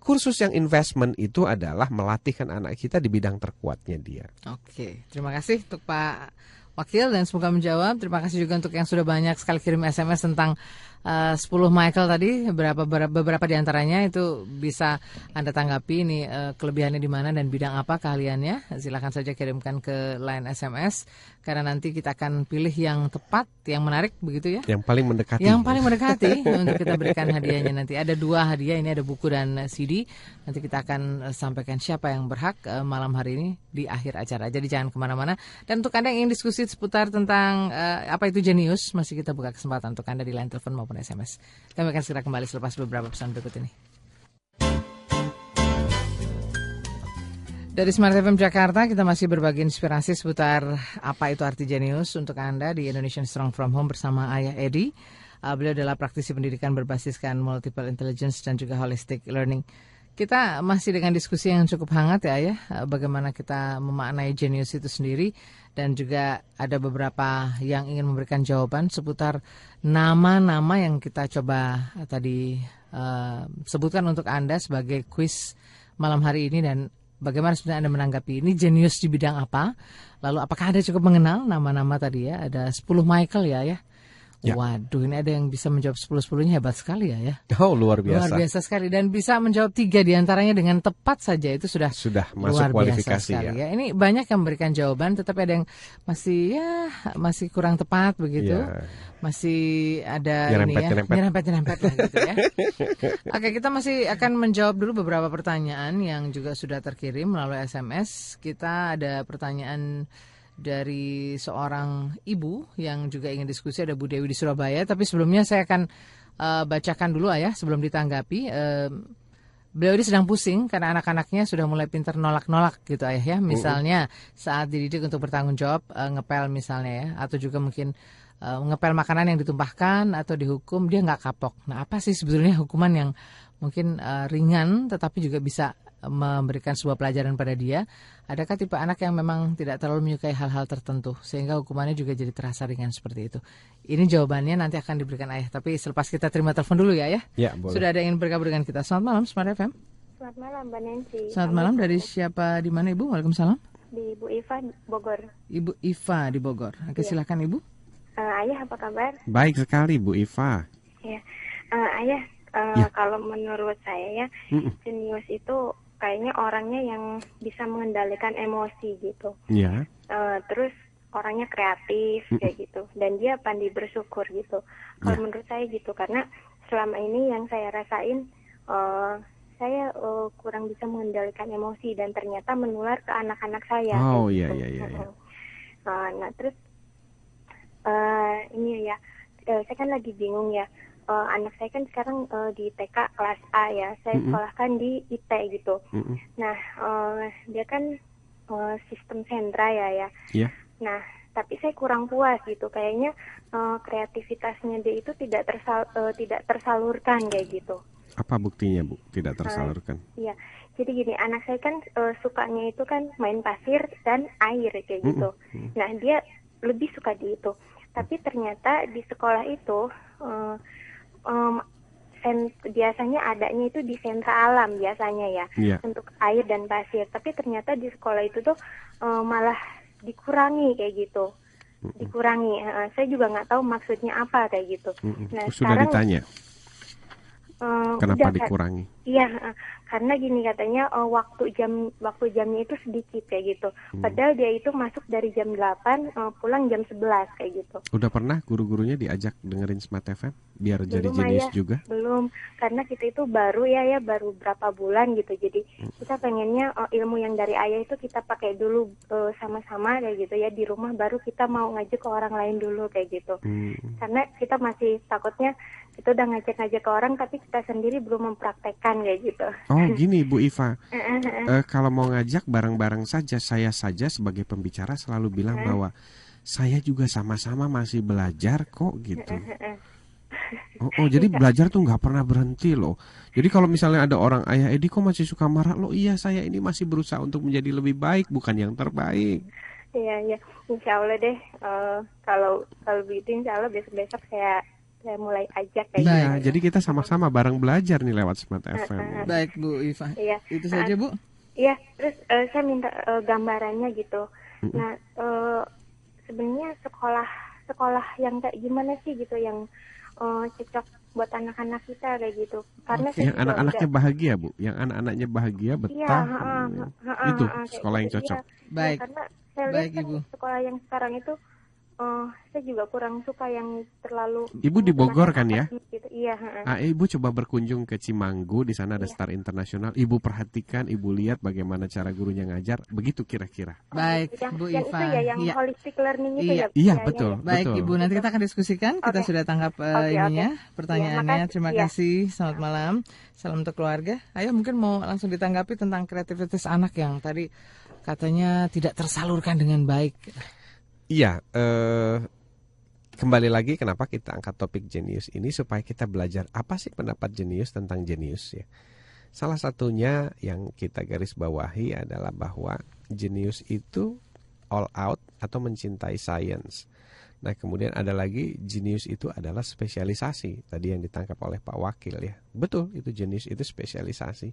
Kursus yang investment itu adalah melatihkan anak kita di bidang terkuatnya dia. Oke, terima kasih untuk Pak Wakil dan semoga menjawab. Terima kasih juga untuk yang sudah banyak sekali kirim SMS tentang 10 Michael tadi. Beberapa di antaranya itu bisa Anda tanggapi ini kelebihannya di mana dan bidang apa keahliannya. Silakan saja kirimkan ke line SMS karena nanti kita akan pilih yang tepat, yang menarik begitu ya. Yang paling mendekati. Yang paling mendekati untuk kita berikan hadiahnya nanti. Ada 2 hadiah, ini ada buku dan CD. Nanti kita akan sampaikan siapa yang berhak malam hari ini di akhir acara. Jadi jangan kemana-mana. Dan untuk Anda yang ingin diskusi seputar tentang apa itu jenius, masih kita buka kesempatan untuk Anda di line telepon maupun SMS. Kami akan segera kembali selepas beberapa pesan berikut ini. Dari Smart FM Jakarta kita masih berbagi inspirasi seputar apa itu arti jenius untuk Anda di Indonesian Strong From Home bersama Ayah Edi. Beliau adalah praktisi pendidikan berbasiskan multiple intelligence dan juga holistic learning. Kita masih dengan diskusi yang cukup hangat ya Ayah, bagaimana kita memaknai jenius itu sendiri dan juga ada beberapa yang ingin memberikan jawaban seputar nama-nama yang kita coba tadi sebutkan untuk Anda sebagai kuis malam hari ini dan bagaimana sebenarnya Anda menanggapi ini jenius di bidang apa? Lalu apakah Anda cukup mengenal nama-nama tadi ya? Ada 10 Michael ya. Waduh, ini ada yang bisa menjawab 10-10-nya hebat sekali ya. Oh, luar biasa. Luar biasa sekali dan bisa menjawab 3 diantaranya dengan tepat saja itu sudah masuk kualifikasi ya. Ini banyak yang memberikan jawaban tetapi ada yang masih kurang tepat begitu. Ya. Masih ada nyerempet lah gitu ya. Oke, kita masih akan menjawab dulu beberapa pertanyaan yang juga sudah terkirim melalui SMS. Kita ada pertanyaan dari seorang ibu yang juga ingin diskusi, ada Bu Dewi di Surabaya. Tapi sebelumnya saya akan bacakan dulu Ayah sebelum ditanggapi. Beliau ini sedang pusing karena anak-anaknya sudah mulai pintar nolak-nolak gitu Ayah ya. Misalnya saat dididik untuk bertanggung jawab, ngepel misalnya ya. Atau juga mungkin ngepel makanan yang ditumpahkan atau dihukum, dia nggak kapok. Nah apa sih sebetulnya hukuman yang mungkin ringan tetapi juga bisa memberikan sebuah pelajaran pada dia? Adakah tipe anak yang memang tidak terlalu menyukai hal-hal tertentu sehingga hukumannya juga jadi terasa ringan seperti itu? Ini jawabannya nanti akan diberikan Ayah. Tapi selepas kita terima telepon dulu ya Ayah. Ya, boleh. Sudah ada yang bergabung dengan kita. Selamat malam Smart FM. Selamat malam Mbak Nancy. Selamat malam, dari siapa di mana Ibu? Waalaikumsalam. Di Ibu Iva Bogor. Ibu Iva di Bogor. Oke, silakan Ibu. Ayah apa kabar? Baik sekali Bu Iva. Ya, Ayah kalau menurut saya ya jenius itu kayaknya orangnya yang bisa mengendalikan emosi gitu. Iya. Terus orangnya kreatif kayak gitu dan dia pandai bersyukur gitu. Kalau menurut saya gitu karena selama ini yang saya rasain saya kurang bisa mengendalikan emosi dan ternyata menular ke anak-anak saya. Oh iya. Nah terus ini ya saya kan lagi bingung ya. Anak saya kan sekarang di TK kelas A ya, saya sekolahkan di IT gitu. Nah, dia kan sistem sentra ya. Yeah. Nah, tapi saya kurang puas gitu, kayaknya kreativitasnya dia itu tidak tersalurkan kayak gitu. Apa buktinya Bu, tidak tersalurkan? Iya, jadi gini, anak saya kan sukanya itu kan main pasir dan air kayak gitu. Nah, dia lebih suka di itu. Tapi ternyata di sekolah itu biasanya adanya itu di sentra alam biasanya ya, untuk air dan pasir. Tapi ternyata di sekolah itu tuh malah dikurangi kayak gitu. Dikurangi. Saya juga nggak tahu maksudnya apa kayak gitu. Nah, sudah sekarang ditanya kenapa dikurangi? Iya, karena gini katanya waktu jamnya itu sedikit kayak gitu. Padahal dia itu masuk dari jam 8 pulang jam 11 kayak gitu. Udah pernah guru-gurunya diajak dengerin Smart FM biar belum, jadi jenius juga? Belum, karena kita itu baru baru berapa bulan gitu. Jadi kita pengennya ilmu yang dari ayah itu kita pakai dulu sama-sama kayak gitu ya di rumah, baru kita mau ngajak ke orang lain dulu kayak gitu. Karena kita masih takutnya kita udah ngajak-ngajak ke orang tapi kita sendiri belum mempraktekkan kayak gitu. Oh gini Bu Iva, kalau mau ngajak bareng-bareng saja, saya saja sebagai pembicara selalu bilang bahwa saya juga sama-sama masih belajar kok gitu. Jadi belajar tuh nggak pernah berhenti loh. Jadi kalau misalnya ada orang, Ayah Edi kok masih suka marah, loh iya saya ini masih berusaha untuk menjadi lebih baik, bukan yang terbaik. Iya, insya Allah deh. Kalau begitu insya Allah besok-besok saya mulai ajak kayak gitu. Jadi kita sama-sama bareng belajar nih lewat Smart FM. Baik Bu Iva. Iya. Itu saja Bu. Iya, terus saya minta gambarannya gitu. Nah, sebenarnya sekolah yang kayak gimana sih gitu yang cocok buat anak-anak kita kayak gitu. Karena yang anak-anaknya bahagia Bu, yang anak-anaknya bahagia betah. Itu sekolah yang cocok. Baik. Karena saya lihat kan sekolah yang sekarang itu saya juga kurang suka yang terlalu. Ibu di Bogor kan ya? Gitu. Iya. Ibu coba berkunjung ke Cimanggu, di sana ada Star Internasional. Ibu perhatikan, ibu lihat bagaimana cara gurunya ngajar, begitu kira-kira. Baik, Bu Iva. Yang itu ya, yang holistic learning itu ya. Iya, betul. Baik, Ibu, nanti kita akan diskusikan. Kita sudah tangkap pertanyaannya. Terima kasih. Selamat malam. Salam untuk keluarga. Ayo, mungkin mau langsung ditanggapi tentang kreativitas anak yang tadi katanya tidak tersalurkan dengan baik. Iya, kembali lagi kenapa kita angkat topik jenius ini, supaya kita belajar apa sih pendapat jenius tentang jenius ya. Salah satunya yang kita garis bawahi adalah bahwa jenius itu all out atau mencintai science. Nah kemudian ada lagi jenius itu adalah spesialisasi, tadi yang ditangkap oleh Pak Wakil ya. Betul, itu jenius itu spesialisasi.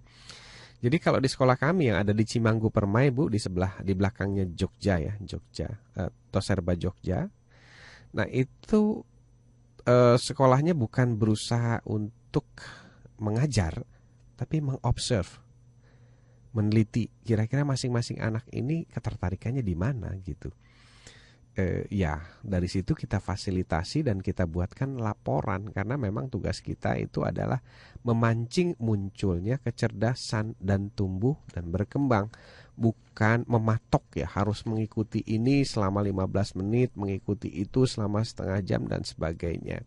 Jadi kalau di sekolah kami yang ada di Cimanggu Permai Bu, di belakangnya Jogja ya, Toserba Jogja. Nah itu sekolahnya bukan berusaha untuk mengajar, tapi mengobserve, meneliti kira-kira masing-masing anak ini ketertarikannya di mana gitu. Ya dari situ kita fasilitasi dan kita buatkan laporan, karena memang tugas kita itu adalah memancing munculnya kecerdasan dan tumbuh dan berkembang, bukan mematok ya harus mengikuti ini selama 15 menit, mengikuti itu selama setengah jam dan sebagainya.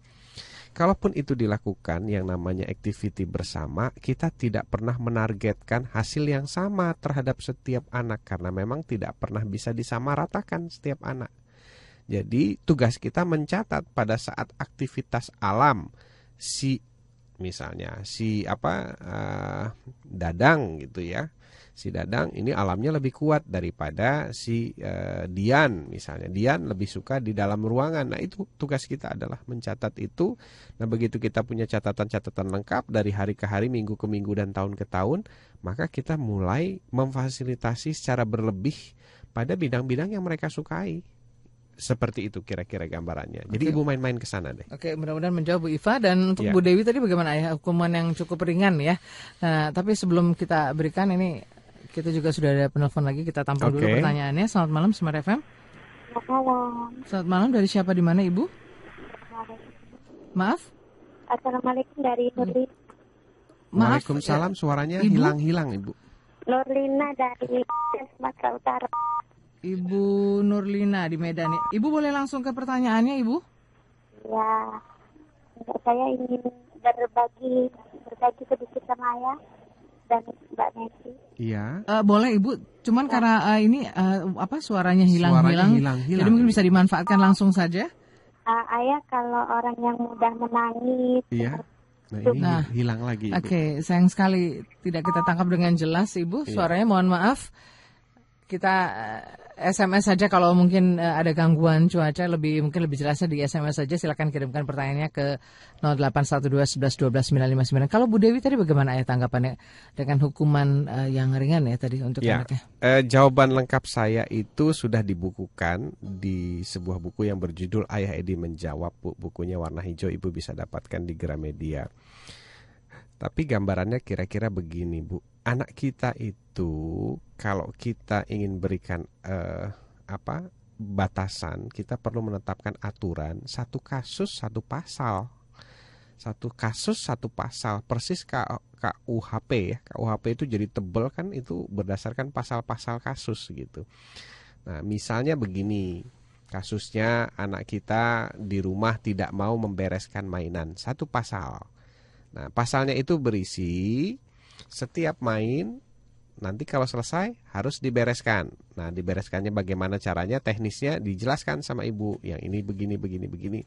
Kalaupun itu dilakukan yang namanya activity bersama, kita tidak pernah menargetkan hasil yang sama terhadap setiap anak, karena memang tidak pernah bisa disamaratakan setiap anak. Jadi tugas kita mencatat pada saat aktivitas alam misalnya Dadang gitu ya. Si Dadang ini alamnya lebih kuat daripada si Dian misalnya. Dian lebih suka di dalam ruangan. Nah itu tugas kita adalah mencatat itu. Nah begitu kita punya catatan-catatan lengkap dari hari ke hari, minggu ke minggu dan tahun ke tahun, maka kita mulai memfasilitasi secara berlebih pada bidang-bidang yang mereka sukai. Seperti itu kira-kira gambarannya. Jadi Ibu main-main ke sana deh. Oke, mudah-mudahan menjawab Bu Iva. Dan untuk Bu Dewi tadi bagaimana ya, hukuman yang cukup ringan ya. Nah, tapi sebelum kita berikan ini, kita juga sudah ada penelpon lagi. Kita tampung dulu pertanyaannya. Selamat malam Smart FM. Selamat malam. Selamat malam, dari siapa, di mana Ibu? Maaf? Assalamualaikum, dari Nurlina. Waalaikumsalam, suaranya hilang-hilang Ibu. Nurlina dari Sumatera Utara. Ibu Nurlina di Medan. Ibu boleh langsung ke pertanyaannya, Ibu? Ya, saya ingin berbagi sedikit sama Ayah dan Mbak Nancy. Iya. Boleh Ibu, cuman karena ini suaranya hilang-hilang. Jadi mungkin bisa dimanfaatkan langsung saja. Ayah kalau orang yang mudah menangis. Iya. Nah, ini hilang lagi. Oke, sayang sekali tidak kita tangkap dengan jelas Ibu. Suaranya mohon maaf. kita SMS saja kalau mungkin ada gangguan cuaca mungkin lebih jelasnya di SMS saja. Silakan kirimkan pertanyaannya ke 0812 11 12 959. Kalau Bu Dewi tadi bagaimana ya tanggapannya dengan hukuman yang ringan ya tadi untuk anaknya? Jawaban lengkap saya itu sudah dibukukan di sebuah buku yang berjudul Ayah Edi Menjawab. Bukunya warna hijau, Ibu bisa dapatkan di Gramedia. Tapi gambarannya kira-kira begini, Bu. Anak kita itu kalau kita ingin berikan batasan, kita perlu menetapkan aturan, satu kasus satu pasal. Satu kasus satu pasal, persis KUHP ya. KUHP itu jadi tebal kan, itu berdasarkan pasal-pasal kasus gitu. Nah, misalnya begini, kasusnya anak kita di rumah tidak mau membereskan mainan, satu pasal. Nah, pasalnya itu berisi setiap main nanti kalau selesai harus dibereskan. Nah, dibereskannya bagaimana caranya, teknisnya dijelaskan sama ibu. Yang ini begini.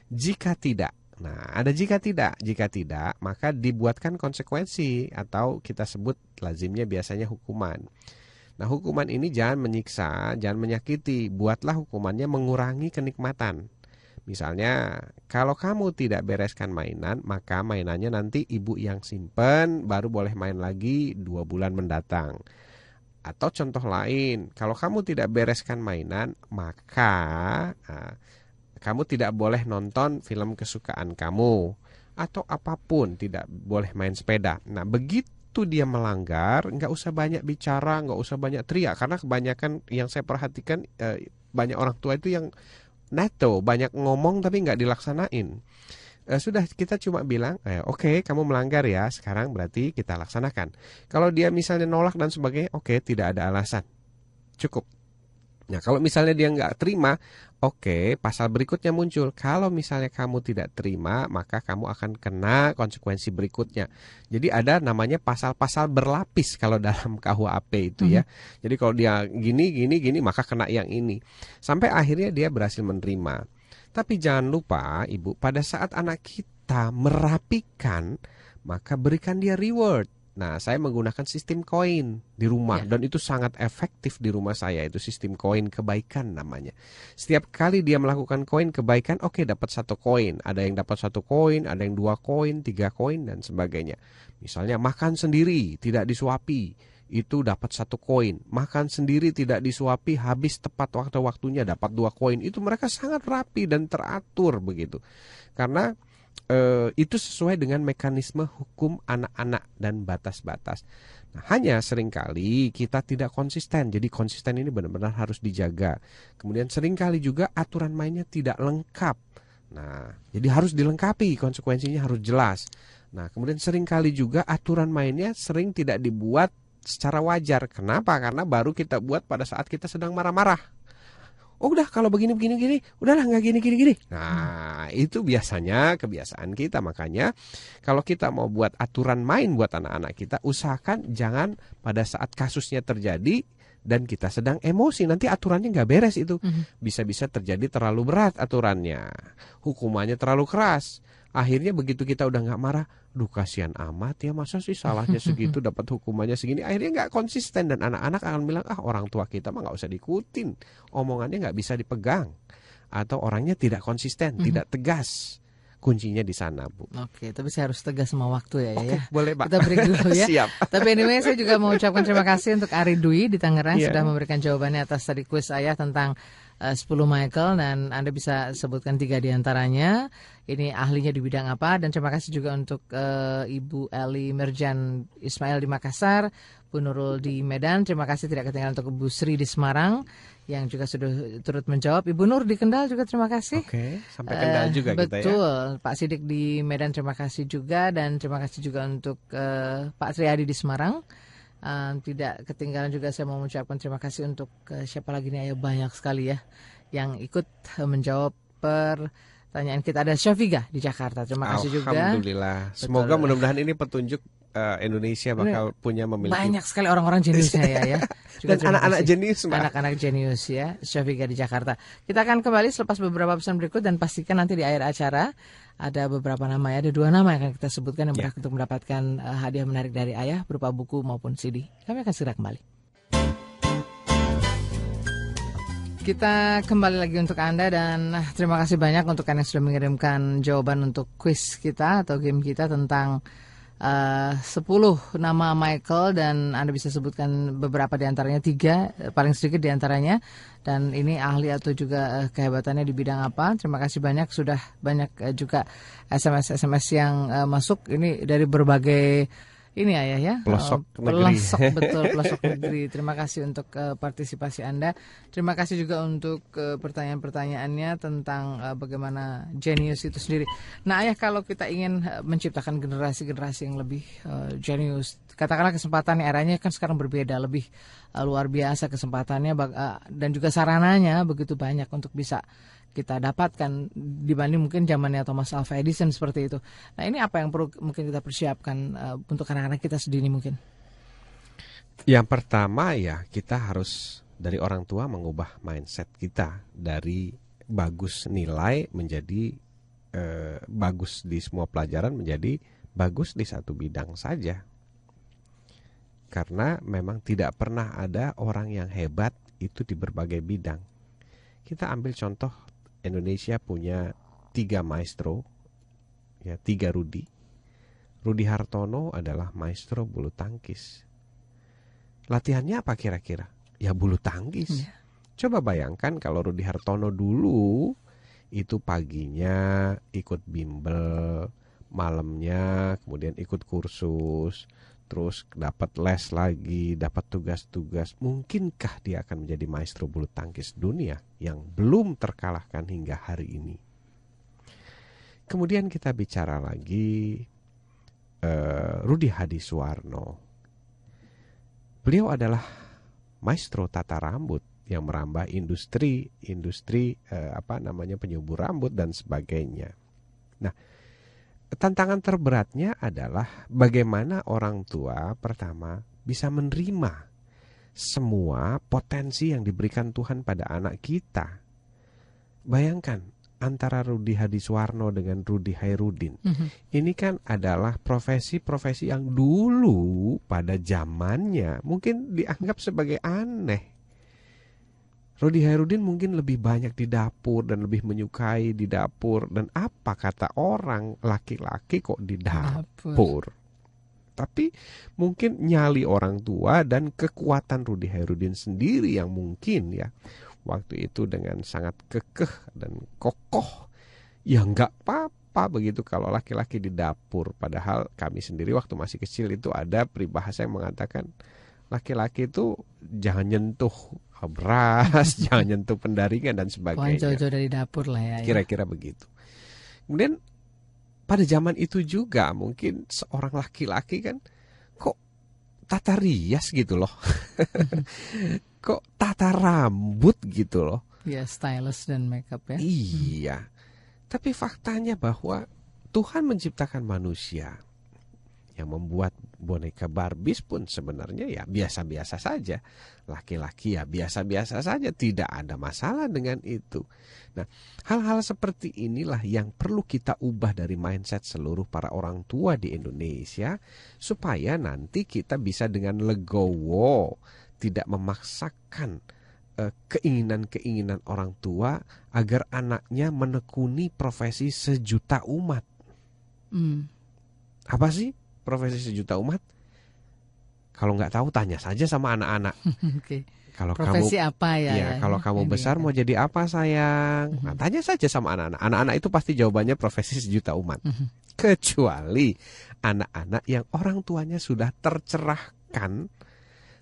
Jika tidak, nah ada jika tidak. Jika tidak, maka dibuatkan konsekuensi atau kita sebut lazimnya biasanya hukuman. Nah, hukuman ini jangan menyiksa, jangan menyakiti. Buatlah hukumannya mengurangi kenikmatan. Misalnya, kalau kamu tidak bereskan mainan, maka mainannya nanti ibu yang simpen, baru boleh main lagi 2 bulan mendatang. Atau contoh lain, kalau kamu tidak bereskan mainan, maka kamu tidak boleh nonton film kesukaan kamu. Atau apapun, tidak boleh main sepeda. Nah, begitu dia melanggar, nggak usah banyak bicara, nggak usah banyak teriak. Karena kebanyakan yang saya perhatikan, banyak orang tua itu yang NATO, banyak ngomong tapi nggak dilaksanain. Sudah kita cuma bilang, oke, kamu melanggar ya, sekarang berarti kita laksanakan. Kalau dia misalnya nolak dan sebagainya, oke, tidak ada alasan, cukup. Nah, kalau misalnya dia nggak terima, oke, pasal berikutnya muncul. Kalau misalnya kamu tidak terima, maka kamu akan kena konsekuensi berikutnya. Jadi ada namanya pasal-pasal berlapis kalau dalam KUHP itu ya. Jadi kalau dia gini, maka kena yang ini. Sampai akhirnya dia berhasil menerima. Tapi jangan lupa, Ibu, pada saat anak kita merapikan, maka berikan dia reward. Nah, saya menggunakan sistem koin di rumah dan itu sangat efektif di rumah saya. Itu sistem koin kebaikan namanya. Setiap kali dia melakukan koin kebaikan, oke, dapat 1 koin. Ada yang dapat 1 koin, ada yang 2 koin, 3 koin dan sebagainya. Misalnya makan sendiri, tidak disuapi, itu dapat 1 koin. Makan sendiri tidak disuapi, habis tepat waktu-waktunya dapat 2 koin. Itu mereka sangat rapi dan teratur begitu. Karena itu sesuai dengan mekanisme hukum anak-anak dan batas-batas. Nah, hanya seringkali kita tidak konsisten. Jadi konsisten ini benar-benar harus dijaga. Kemudian seringkali juga aturan mainnya tidak lengkap. Nah, jadi harus dilengkapi, konsekuensinya harus jelas. Nah, kemudian seringkali juga aturan mainnya sering tidak dibuat secara wajar. Kenapa? Karena baru kita buat pada saat kita sedang marah-marah. Oh, udah kalau begini, udahlah nggak gini. Nah, itu biasanya kebiasaan kita. Makanya kalau kita mau buat aturan main buat anak-anak kita, usahakan jangan pada saat kasusnya terjadi dan kita sedang emosi. Nanti aturannya nggak beres itu. Bisa-bisa terjadi terlalu berat aturannya. Hukumannya terlalu keras. Akhirnya begitu kita udah nggak marah, duh kasihan amat ya, masa sih salahnya segitu dapat hukumannya segini. Akhirnya nggak konsisten dan anak-anak akan bilang, orang tua kita mah nggak usah diikutin, omongannya nggak bisa dipegang, atau orangnya tidak konsisten, tidak tegas. Kuncinya di sana, Bu. Oke, tapi saya harus tegas sama waktu ya. Oke, boleh, Pak. Kita break dulu ya. Siap. Tapi anyway, saya juga mau ucapkan terima kasih untuk Ari Dwi di Tangerang sudah memberikan jawabannya atas tadi kuis saya tentang 10 Michael, dan Anda bisa sebutkan 3 diantaranya. Ini ahlinya di bidang apa. Dan terima kasih juga untuk Ibu Eli Merjan Ismail di Makassar, Bu Nurul di Medan. Terima kasih tidak ketinggalan untuk Ibu Sri di Semarang yang juga sudah turut menjawab. Ibu Nur di Kendal juga terima kasih. Oke, sampai Kendal juga kita ya. Betul, Pak Sidik di Medan terima kasih juga. Dan terima kasih juga untuk Pak Triadi di Semarang. Tidak ketinggalan juga saya mau mengucapkan terima kasih untuk siapa lagi nih, banyak sekali ya yang ikut menjawab pertanyaan kita. Ada Syafiga di Jakarta, terima kasih juga. Alhamdulillah. Semoga mudah-mudahan ini petunjuk Indonesia bakal memiliki banyak sekali orang-orang jenius ya. Juga dan anak-anak jenius, anak-anak jenius ya. Syafiga di Jakarta. Kita akan kembali selepas beberapa pesan berikut, dan pastikan nanti di akhir acara ada beberapa nama ya, ada 2 nama yang akan kita sebutkan yang berhak untuk mendapatkan hadiah menarik dari Ayah berupa buku maupun CD. Kami akan segera kembali. Kita kembali lagi untuk Anda dan terima kasih banyak untuk Anda yang sudah mengirimkan jawaban untuk kuis kita atau game kita tentang 10 nama Michael, dan Anda bisa sebutkan beberapa diantaranya, 3 paling sedikit diantaranya, dan ini ahli atau juga kehebatannya di bidang apa. Terima kasih banyak, sudah banyak juga SMS yang masuk ini dari berbagai ini Ayah ya, pelosok negeri. Betul, pelosok negeri. Terima kasih untuk partisipasi Anda. Terima kasih juga untuk pertanyaan-pertanyaannya tentang bagaimana jenius itu sendiri. Nah Ayah, kalau kita ingin menciptakan generasi-generasi yang lebih jenius, katakanlah kesempatannya eranya kan sekarang berbeda, lebih luar biasa kesempatannya dan juga sarananya begitu banyak untuk bisa kita dapatkan dibanding mungkin zamannya Thomas Alva Edison seperti itu. Nah ini apa yang perlu mungkin kita persiapkan untuk anak-anak kita sedini mungkin? Yang pertama ya, kita harus dari orang tua mengubah mindset kita dari bagus nilai menjadi bagus di semua pelajaran menjadi bagus di satu bidang saja. Karena memang tidak pernah ada orang yang hebat itu di berbagai bidang. Kita ambil contoh, Indonesia punya 3 maestro, ya 3 Rudi. Rudi Hartono adalah maestro bulu tangkis. Latihannya apa kira-kira? Ya bulu tangkis. Coba bayangkan kalau Rudi Hartono dulu itu paginya ikut bimbel, malamnya kemudian ikut kursus, terus dapat les lagi, dapat tugas-tugas. Mungkinkah dia akan menjadi maestro bulu tangkis dunia yang belum terkalahkan hingga hari ini? Kemudian kita bicara lagi Rudi Hadisuwarno. Beliau adalah maestro tata rambut yang merambah industri penyubur rambut dan sebagainya. Nah, tantangan terberatnya adalah bagaimana orang tua pertama bisa menerima semua potensi yang diberikan Tuhan pada anak kita. Bayangkan antara Rudi Hadisuwarno dengan Rudi Hairudin. Ini kan adalah profesi-profesi yang dulu pada zamannya mungkin dianggap sebagai aneh. Rudi Hairudin mungkin lebih banyak di dapur dan lebih menyukai di dapur. Dan apa kata orang, laki-laki kok di dapur. Tapi mungkin nyali orang tua dan kekuatan Rudi Hairudin sendiri yang mungkin ya waktu itu dengan sangat kekeh dan kokoh. Ya nggak apa-apa begitu kalau laki-laki di dapur. Padahal kami sendiri waktu masih kecil itu ada peribahasa yang mengatakan laki-laki itu jangan nyentuh beras, jangan nyentuh pendaringan dan sebagainya. Jauh-jauh dari dapur lah ya. Kira-kira begitu. Kemudian pada zaman itu juga mungkin seorang laki-laki kan kok tata rias gitu loh. Kok tata rambut gitu loh. Ya, stylist dan makeup ya. Iya. Tapi faktanya bahwa Tuhan menciptakan manusia yang membuat boneka Barbies pun sebenarnya ya biasa-biasa saja. Laki-laki ya biasa-biasa saja, tidak ada masalah dengan itu. Nah, hal-hal seperti inilah yang perlu kita ubah dari mindset seluruh para orang tua di Indonesia supaya nanti kita bisa dengan legowo, tidak memaksakan keinginan-keinginan orang tua agar anaknya menekuni profesi sejuta umat. Apa sih profesi sejuta umat? Kalau nggak tahu tanya saja sama anak-anak. Okay. Kalau profesi kamu, apa ya? Kalau kamu besar mau jadi apa sayang? Nah, tanya saja sama anak-anak. Anak-anak itu pasti jawabannya profesi sejuta umat. Kecuali anak-anak yang orang tuanya sudah tercerahkan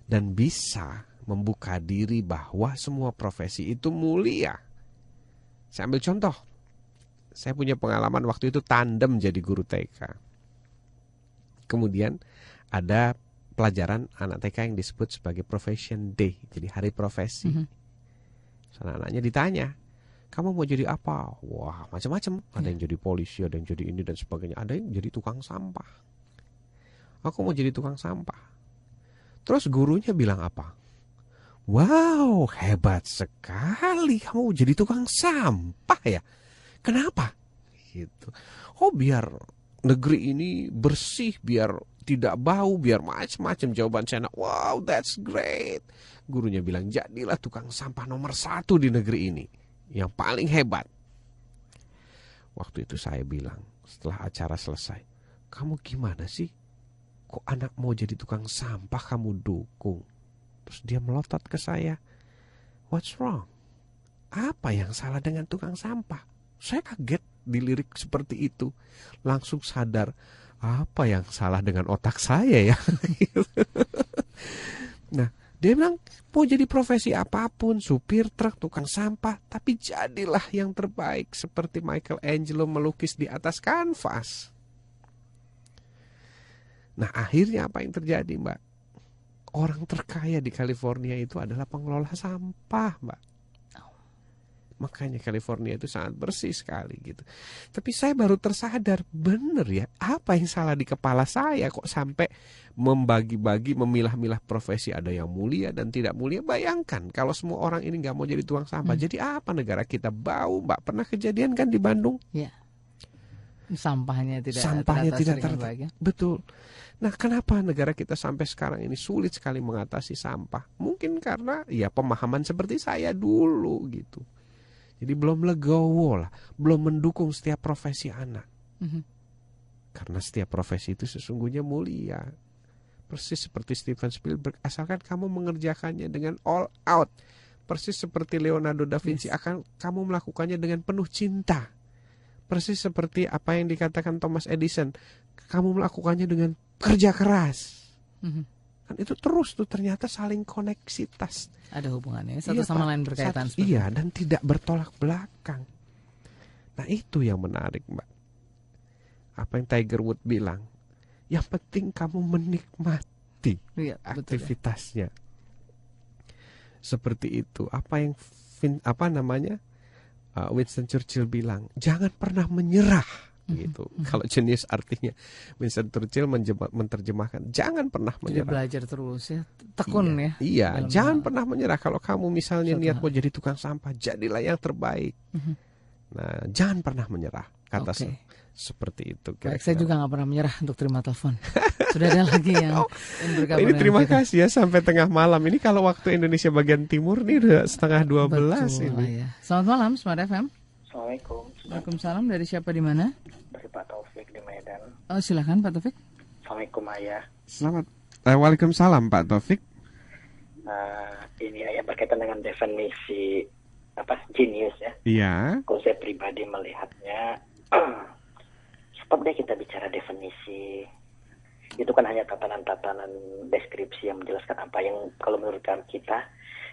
dan bisa membuka diri bahwa semua profesi itu mulia. Saya ambil contoh. Saya punya pengalaman waktu itu tandem jadi guru TK. Kemudian ada pelajaran anak TK yang disebut sebagai Profession Day, jadi hari profesi. Anak-anaknya ditanya, kamu mau jadi apa? Wah, macam-macam. Ada yang jadi polisi, ada yang jadi ini dan sebagainya. Ada yang jadi tukang sampah. Aku mau jadi tukang sampah. Terus gurunya bilang apa? Wow, hebat sekali kamu jadi tukang sampah ya. Kenapa? Gitu. Oh, biar negeri ini bersih, biar tidak bau, biar macam-macam jawaban saya. Wow, that's great. Gurunya bilang, jadilah tukang sampah nomor 1 di negeri ini, yang paling hebat. Waktu itu saya bilang, setelah acara selesai, kamu gimana sih? Kok anak mau jadi tukang sampah kamu dukung? Terus dia melotot ke saya, what's wrong? Apa yang salah dengan tukang sampah? Saya kaget dilirik seperti itu. Langsung sadar, apa yang salah dengan otak saya ya? Nah, dia bilang, mau jadi profesi apapun, supir truk, tukang sampah, tapi jadilah yang terbaik seperti Michelangelo melukis di atas kanvas. Nah, akhirnya apa yang terjadi, Mbak? Orang terkaya di California itu adalah pengelola sampah, Mbak. Makanya California itu sangat bersih sekali gitu. Tapi saya baru tersadar, bener ya, apa yang salah di kepala saya kok sampai membagi-bagi, memilah-milah profesi, ada yang mulia dan tidak mulia. Bayangkan kalau semua orang ini nggak mau jadi tukang sampah, jadi apa negara kita? Bau, Mbak. Pernah kejadian kan di Bandung? Ya. Sampahnya tidak terbaik. Betul. Nah, kenapa negara kita sampai sekarang ini sulit sekali mengatasi sampah? Mungkin karena ya pemahaman seperti saya dulu gitu. Jadi belum legowo lah, belum mendukung setiap profesi anak. Karena setiap profesi itu sesungguhnya mulia. Persis seperti Steven Spielberg, asalkan kamu mengerjakannya dengan all out. Persis seperti Leonardo da Vinci, akan kamu melakukannya dengan penuh cinta. Persis seperti apa yang dikatakan Thomas Edison, kamu melakukannya dengan kerja keras. Kan itu terus tuh ternyata saling koneksitas. Ada hubungannya, satu sama lain berkaitan. Iya, dan tidak bertolak belakang. Nah, itu yang menarik, Mbak. Apa yang Tiger Woods bilang, yang penting kamu menikmati aktivitasnya. Seperti itu. Apa yang Winston Churchill bilang, jangan pernah menyerah. Gitu. Kalau jenius artinya Winston Churchill menerjemahkan jangan pernah menyerah. Jadi belajar terus ya, tekun ya. Iya, jangan pernah menyerah. Kalau kamu misalnya niat mau jadi tukang sampah, jadilah yang terbaik. Nah, jangan pernah menyerah. Kata seperti itu. Baik, saya juga nggak pernah menyerah untuk terima telepon. Sudah ada lagi yang bergabung. Ini terima kasih ya sampai tengah malam. Ini kalau waktu Indonesia bagian timur nih udah 11:30 ini. Ya. Selamat malam, Smart FM. Assalamualaikum. Waalaikumsalam. Dari siapa, di mana? Dari Pak Taufik di Medan. Oh, silakan Pak Taufik. Assalamualaikum Ayah. Selamat. Waalaikumsalam Pak Taufik. Ini Ayah berkaitan dengan definisi genius ya. Iya. Kalau saya pribadi melihatnya, stop deh kita bicara definisi. Itu kan hanya tatanan-tatanan deskripsi yang menjelaskan apa yang kalau menurut kita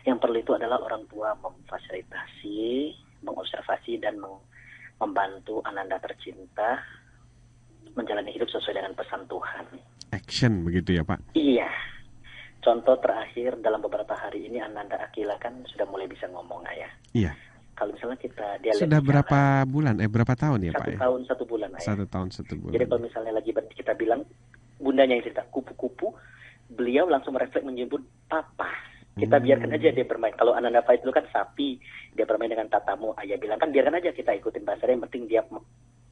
yang perlu itu adalah orang tua memfasilitasi, mengobservasi dan membantu ananda tercinta menjalani hidup sesuai dengan pesan Tuhan. Action begitu ya Pak? Iya. Contoh terakhir dalam beberapa hari ini Ananda Akila kan sudah mulai bisa ngomong Ayah. Iya. Kalau misalnya dia sudah berapa bulan? Berapa tahun ya Pak? 1 tahun 1 bulan Ayah. 1 tahun 1 bulan. Jadi kalau misalnya lagi kita bilang bundanya yang cerita kupu-kupu, beliau langsung merefleks menyebut papa. Kita biarkan aja dia bermain. Kalau Ananda Faiz dulu kan sapi, dia bermain dengan tatamu. Ayah bilang kan biarkan aja kita ikutin bahasanya, yang penting dia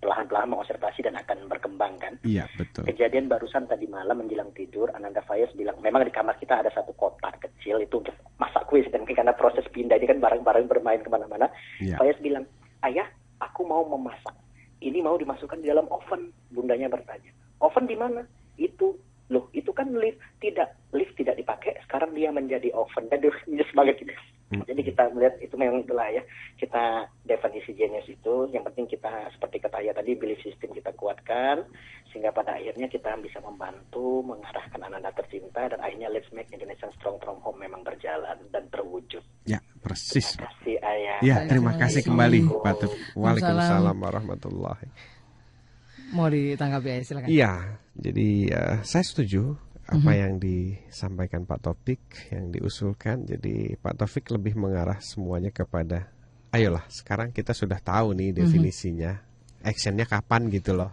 perlahan-lahan mengobservasi dan akan berkembang kan. Iya, betul. Kejadian barusan tadi malam menjelang tidur, Ananda Faiz bilang, memang di kamar kita ada satu kotak kecil itu untuk masak kue. Dan karena proses pindah ini kan barang-barang bermain kemana-mana. Ya. Faiz bilang, ayah, aku mau memasak. Ini mau dimasukkan di dalam oven. Bundanya bertanya, oven di mana? Itu kan lift tidak dipakai, sekarang dia menjadi oven. Dan sebagai kita. Jadi kita melihat itu memang itulah ya, kita definisi genius itu, yang penting kita seperti kata Ayah tadi, belief system kita kuatkan, sehingga pada akhirnya kita bisa membantu mengarahkan Ananda tercinta, dan akhirnya Let's Make Indonesia Strong from Home memang berjalan dan terwujud. Ya, persis. Terima kasih Ayah. Ya, terima kasih kembali Pak Tuf. Waalaikumsalam warahmatullahi. Mau ditanggapi Ayah, silakan. Iya, jadi saya setuju apa yang disampaikan Pak Taufik, yang diusulkan. Jadi Pak Taufik lebih mengarah semuanya kepada, ayolah sekarang kita sudah tahu nih definisinya, actionnya kapan gitu loh.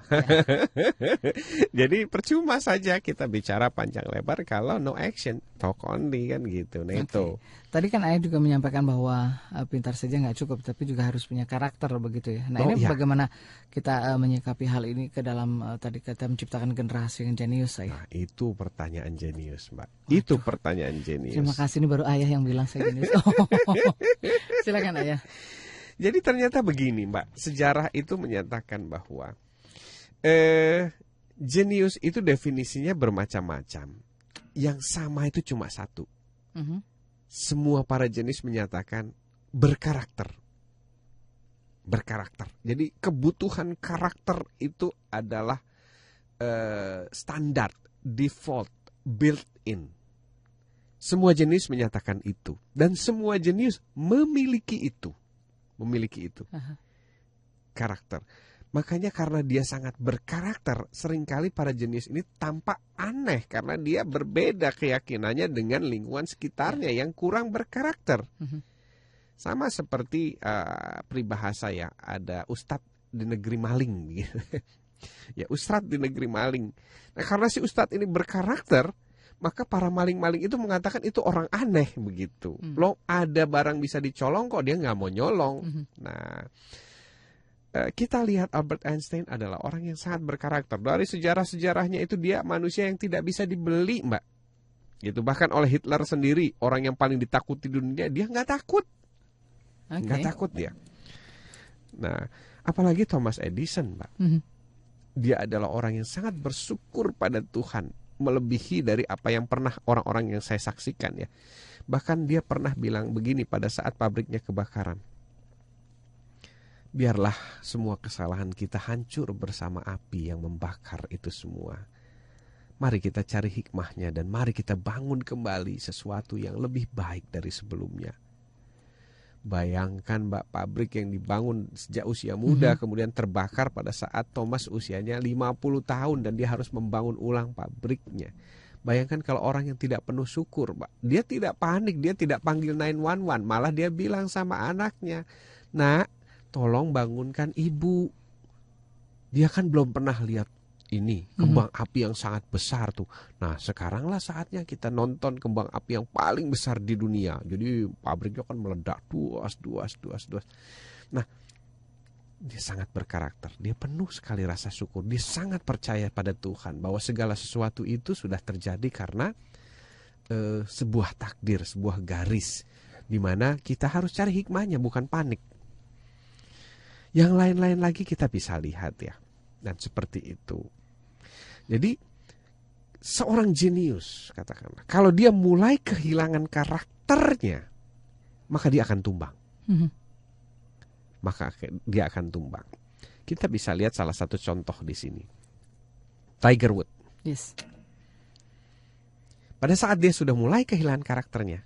Jadi percuma saja kita bicara panjang lebar kalau no action, talk only kan gitu. Nah itu. Tadi kan Ayah juga menyampaikan bahwa pintar saja nggak cukup, tapi juga harus punya karakter begitu ya. Nah ini bagaimana kita menyikapi hal ini ke dalam tadi kita menciptakan generasi yang jenius, Ayah? Nah itu pertanyaan jenius, Mbak. Itu pertanyaan jenius. Terima kasih, ini baru Ayah yang bilang saya jenius. Silakan Ayah. Jadi ternyata begini Mbak, sejarah itu menyatakan bahwa jenius itu definisinya bermacam-macam. Yang sama itu cuma satu. Semua para jenius menyatakan berkarakter. Berkarakter. Jadi kebutuhan karakter itu adalah standar, default, built-in. Semua jenius menyatakan itu. Dan semua jenius memiliki itu. Karakter. Makanya karena dia sangat berkarakter, seringkali para jenius ini tampak aneh karena dia berbeda keyakinannya dengan lingkungan sekitarnya yang kurang berkarakter. Sama seperti peribahasa ya, ada ustadz di negeri maling. Ya ustadz di negeri maling. Nah karena si ustadz ini berkarakter, maka para maling-maling itu mengatakan itu orang aneh begitu. Loh ada barang bisa dicolong kok dia nggak mau nyolong. Nah kita lihat Albert Einstein adalah orang yang sangat berkarakter. Dari sejarah-sejarahnya itu dia manusia yang tidak bisa dibeli, Mbak. Gitu. Bahkan oleh Hitler sendiri, orang yang paling ditakuti di dunia, dia nggak takut. Nggak takut dia. Nah apalagi Thomas Edison, Mbak. Dia adalah orang yang sangat bersyukur pada Tuhan, melebihi dari apa yang pernah orang-orang yang saya saksikan ya. Bahkan dia pernah bilang begini pada saat pabriknya kebakaran. Biarlah semua kesalahan kita hancur bersama api yang membakar itu semua. Mari kita cari hikmahnya dan mari kita bangun kembali sesuatu yang lebih baik dari sebelumnya. Bayangkan Mbak, pabrik yang dibangun sejak usia muda kemudian terbakar pada saat Thomas usianya 50 tahun dan dia harus membangun ulang pabriknya. Bayangkan kalau orang yang tidak penuh syukur, Mbak. Dia tidak panik, dia tidak panggil 911, malah dia bilang sama anaknya, "Nak, tolong bangunkan ibu." Dia kan belum pernah lihat ini kembang api yang sangat besar tuh. Nah sekaranglah saatnya kita nonton kembang api yang paling besar di dunia. Jadi pabriknya kan meledak duas. Nah dia sangat berkarakter. Dia penuh sekali rasa syukur. Dia sangat percaya pada Tuhan bahwa segala sesuatu itu sudah terjadi karena sebuah takdir, sebuah garis, di mana kita harus cari hikmahnya, bukan panik. Yang lain-lain lagi kita bisa lihat ya. Dan seperti itu. Jadi seorang jenius katakanlah, kalau dia mulai kehilangan karakternya, maka dia akan tumbang. Maka dia akan tumbang. Kita bisa lihat salah satu contoh di sini. Tiger Woods. Yes. Pada saat dia sudah mulai kehilangan karakternya,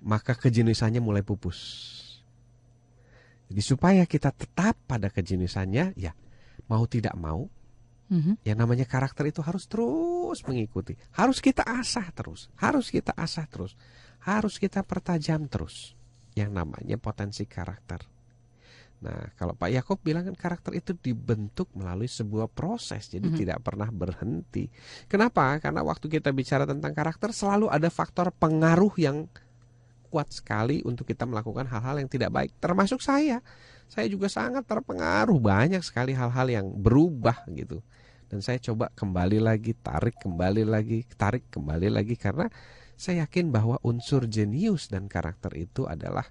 maka kejeniusannya mulai pupus. Jadi supaya kita tetap pada kejeniusannya, ya mau tidak mau, yang namanya karakter itu harus terus mengikuti. Harus kita asah terus. Harus kita pertajam terus. Yang namanya potensi karakter. Nah, kalau Pak Yakob bilang kan karakter itu dibentuk melalui sebuah proses. Jadi tidak pernah berhenti. Kenapa? Karena waktu kita bicara tentang karakter selalu ada faktor pengaruh yang kuat sekali untuk kita melakukan hal-hal yang tidak baik. Termasuk saya. Saya juga sangat terpengaruh. Banyak sekali hal-hal yang berubah gitu. Dan saya coba kembali lagi, tarik kembali lagi. Karena saya yakin bahwa unsur jenius dan karakter itu adalah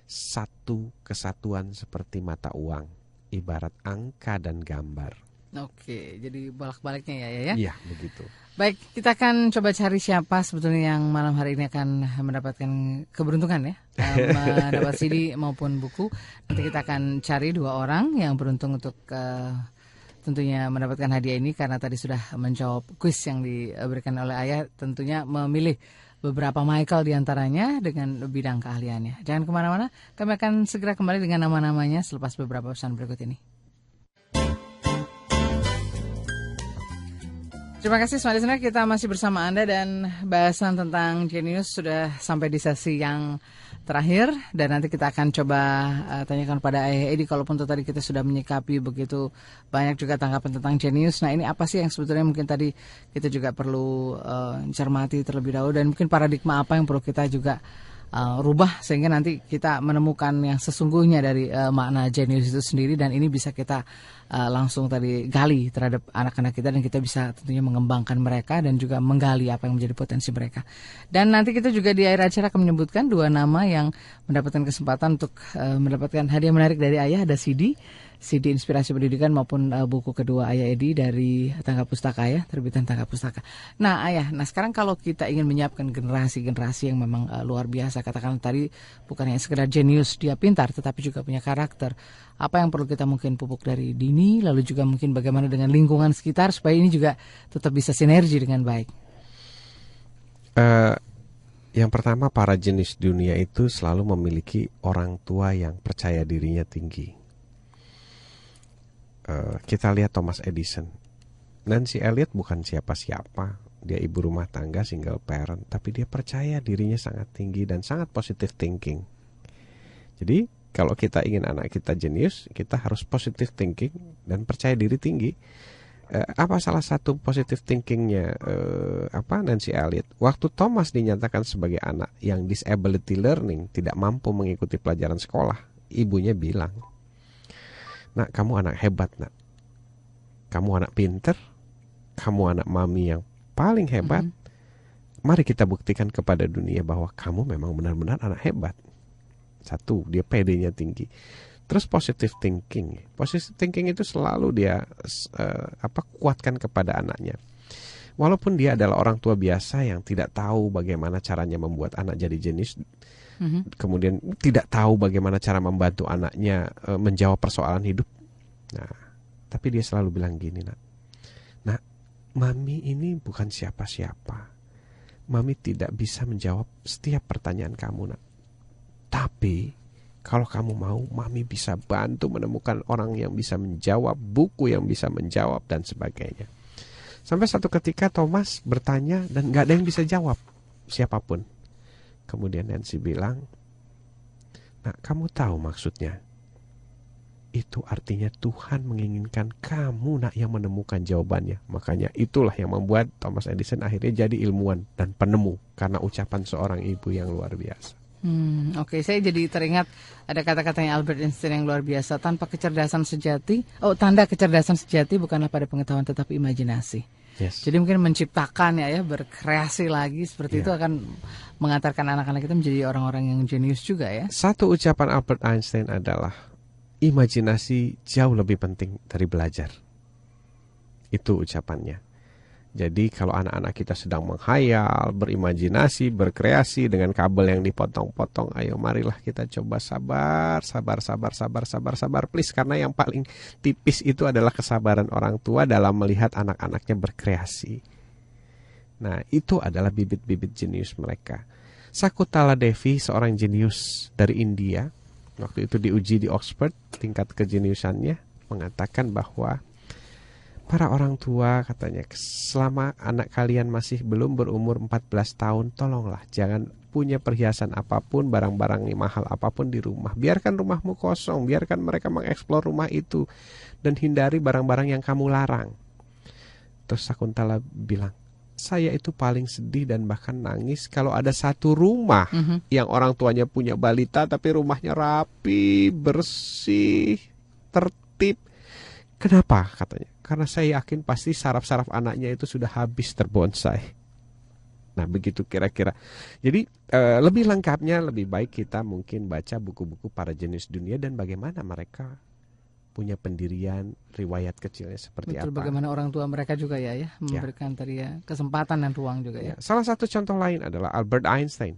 satu kesatuan seperti mata uang. Ibarat angka dan gambar. Oke, jadi bolak-baliknya ya. Iya, begitu. Baik, kita akan coba cari siapa sebetulnya yang malam hari ini akan mendapatkan keberuntungan ya. Mendapat CD maupun buku. Nanti kita akan cari 2 orang yang beruntung untuk tentunya mendapatkan hadiah ini. Karena tadi sudah menjawab kuis yang diberikan oleh Ayah. Tentunya memilih beberapa Michael diantaranya dengan bidang keahliannya. Jangan kemana-mana, kami akan segera kembali dengan nama-namanya selepas beberapa pesan berikut ini. Terima kasih Smart Listener, kita masih bersama Anda dan bahasan tentang Genius sudah sampai di sesi yang terakhir dan nanti kita akan coba tanyakan pada Ayah Edi, kalaupun tadi kita sudah menyikapi begitu banyak juga tanggapan tentang Genius. Nah, ini apa sih yang sebetulnya mungkin tadi kita juga perlu cermati terlebih dahulu, dan mungkin paradigma apa yang perlu kita juga rubah sehingga nanti kita menemukan yang sesungguhnya dari makna Genius itu sendiri, dan ini bisa kita langsung tadi gali terhadap anak-anak kita, dan kita bisa tentunya mengembangkan mereka dan juga menggali apa yang menjadi potensi mereka. Dan nanti kita juga di akhir acara akan menyebutkan 2 nama yang mendapatkan kesempatan untuk mendapatkan hadiah menarik dari Ayah. Ada CD Inspirasi Pendidikan maupun buku kedua Ayah Edi dari Tangga Pustaka Ayah, terbitan Tangga Pustaka. Nah Ayah, sekarang kalau kita ingin menyiapkan generasi-generasi yang memang luar biasa, katakan tadi bukan hanya sekedar jenius dia pintar, tetapi juga punya karakter. Apa yang perlu kita mungkin pupuk dari dini, lalu juga mungkin bagaimana dengan lingkungan sekitar supaya ini juga tetap bisa sinergi dengan baik? Yang pertama, para jenius dunia itu selalu memiliki orang tua yang percaya dirinya tinggi. Kita lihat Thomas Edison. Nancy Elliot bukan siapa-siapa. Dia ibu rumah tangga, single parent, tapi dia percaya dirinya sangat tinggi dan sangat positive thinking. Jadi kalau kita ingin anak kita jenius, kita harus positive thinking dan percaya diri tinggi. Apa salah satu positive thinkingnya Nancy Elliot? Waktu Thomas dinyatakan sebagai anak yang disability learning, tidak mampu mengikuti pelajaran sekolah, ibunya bilang, "Nak, kamu anak hebat, nak. Kamu anak pinter, kamu anak mami yang paling hebat. Mari kita buktikan kepada dunia bahwa kamu memang benar-benar anak hebat." Satu, dia PD-nya tinggi. Terus positive thinking. Positive thinking itu selalu dia kuatkan kepada anaknya. Walaupun dia adalah orang tua biasa yang tidak tahu bagaimana caranya membuat anak jadi jenius, kemudian tidak tahu bagaimana cara membantu anaknya menjawab persoalan hidup. Nah, tapi dia selalu bilang gini, nak, mami ini bukan siapa-siapa. Mami tidak bisa menjawab setiap pertanyaan kamu, nak. Tapi kalau kamu mau, mami bisa bantu menemukan orang yang bisa menjawab, buku yang bisa menjawab, dan sebagainya. Sampai satu ketika Thomas bertanya dan gak ada yang bisa jawab, siapapun. Kemudian Nancy bilang, "Nah, kamu tahu maksudnya? Itu artinya Tuhan menginginkan kamu, nak, yang menemukan jawabannya." Makanya itulah yang membuat Thomas Edison akhirnya jadi ilmuwan dan penemu, karena ucapan seorang ibu yang luar biasa. Oke, saya jadi teringat ada kata-katanya Albert Einstein yang luar biasa. Tanda kecerdasan sejati bukanlah pada pengetahuan tetapi imajinasi. Yes. Jadi mungkin menciptakan ya, berkreasi lagi seperti itu akan mengantarkan anak-anak kita menjadi orang-orang yang jenius juga ya. Satu ucapan Albert Einstein adalah, imajinasi jauh lebih penting dari belajar. Itu ucapannya. Jadi kalau anak-anak kita sedang menghayal, berimajinasi, berkreasi dengan kabel yang dipotong-potong, ayo marilah kita coba sabar, please. Karena yang paling tipis itu adalah kesabaran orang tua dalam melihat anak-anaknya berkreasi. Nah, itu adalah bibit-bibit jenius mereka. Sakuntala Devi, seorang jenius dari India, waktu itu diuji di Oxford tingkat kejeniusannya, mengatakan bahwa para orang tua, katanya, selama anak kalian masih belum berumur 14 tahun, tolonglah jangan punya perhiasan apapun, barang-barang mahal apapun di rumah. Biarkan rumahmu kosong, biarkan mereka mengeksplor rumah itu, dan hindari barang-barang yang kamu larang. Terus Sakuntala bilang, saya itu paling sedih dan bahkan nangis kalau ada satu rumah yang orang tuanya punya balita, tapi rumahnya rapi, bersih, tertib. Kenapa? Katanya. Karena saya yakin pasti saraf-saraf anaknya itu sudah habis terbonsai. Nah, begitu kira-kira. Jadi lebih lengkapnya, lebih baik kita mungkin baca buku-buku para jenius dunia dan bagaimana mereka punya pendirian, riwayat kecilnya seperti apa. Bagaimana orang tua mereka juga ya memberikan tadi kesempatan dan ruang juga ya. Salah satu contoh lain adalah Albert Einstein.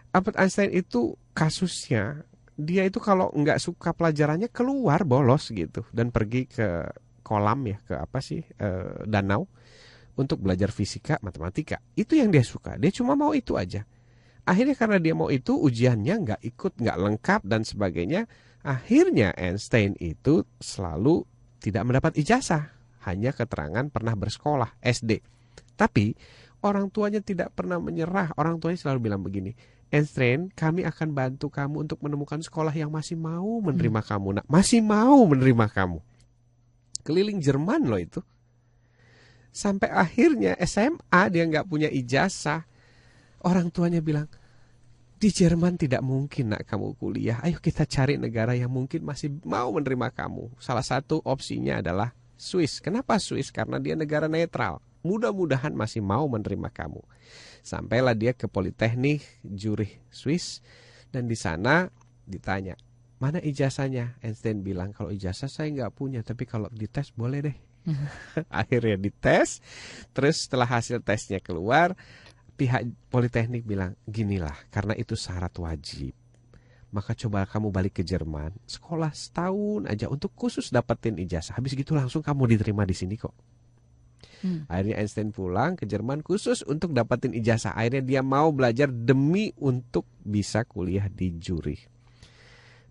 Albert Einstein itu kasusnya, dia itu kalau nggak suka pelajarannya keluar bolos gitu dan pergi ke kolam danau untuk belajar fisika, matematika. Itu yang dia suka. Dia cuma mau itu aja. Akhirnya karena dia mau itu, ujiannya nggak ikut, nggak lengkap dan sebagainya. Akhirnya Einstein itu selalu tidak mendapat ijazah. hanya keterangan pernah bersekolah SD. Tapi orang tuanya tidak pernah menyerah. Orang tuanya selalu bilang begini, Einstein, kami akan bantu kamu untuk menemukan sekolah yang masih mau menerima kamu. Nak, masih mau menerima kamu. Keliling Jerman loh itu. Sampai akhirnya SMA dia nggak punya ijazah. Orang tuanya bilang, di Jerman tidak mungkin nak kamu kuliah. Ayo kita cari negara yang mungkin masih mau menerima kamu. Salah satu opsinya adalah Swiss. Kenapa Swiss? Karena dia negara netral. Mudah-mudahan masih mau menerima kamu. Sampailah dia ke Politeknik Zurich, Swiss. Dan di sana ditanya, mana ijazahnya? Einstein bilang, kalau ijazah saya nggak punya, tapi kalau dites boleh deh. Akhirnya dites. Terus setelah hasil tesnya keluar, pihak Politeknik bilang, ginilah, karena itu syarat wajib, maka coba kamu balik ke Jerman, sekolah setahun aja untuk khusus dapetin ijazah. Habis gitu langsung kamu diterima di sini kok. Akhirnya Einstein pulang ke Jerman khusus untuk dapetin ijazah. Akhirnya dia mau belajar demi untuk bisa kuliah di Zurich.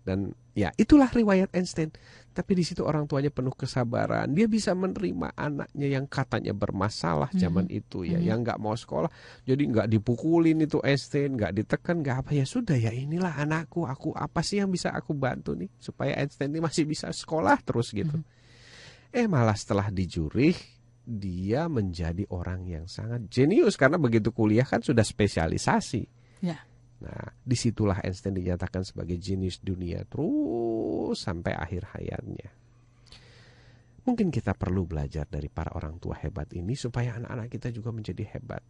Dan ya itulah riwayat Einstein. Tapi di situ orang tuanya penuh kesabaran. Dia bisa menerima anaknya yang katanya bermasalah zaman itu ya, yang nggak mau sekolah. Jadi nggak dipukulin itu Einstein, nggak ditekan, nggak apa. Ya sudah ya, inilah anakku. Aku apa sih yang bisa aku bantu nih supaya Einstein ini masih bisa sekolah terus gitu. Malah setelah di Zurich, dia menjadi orang yang sangat jenius karena begitu kuliah kan sudah spesialisasi. Ya. Nah, disitulah Einstein dinyatakan sebagai jenius dunia terus sampai akhir hayatnya. Mungkin kita perlu belajar dari para orang tua hebat ini supaya anak-anak kita juga menjadi hebat.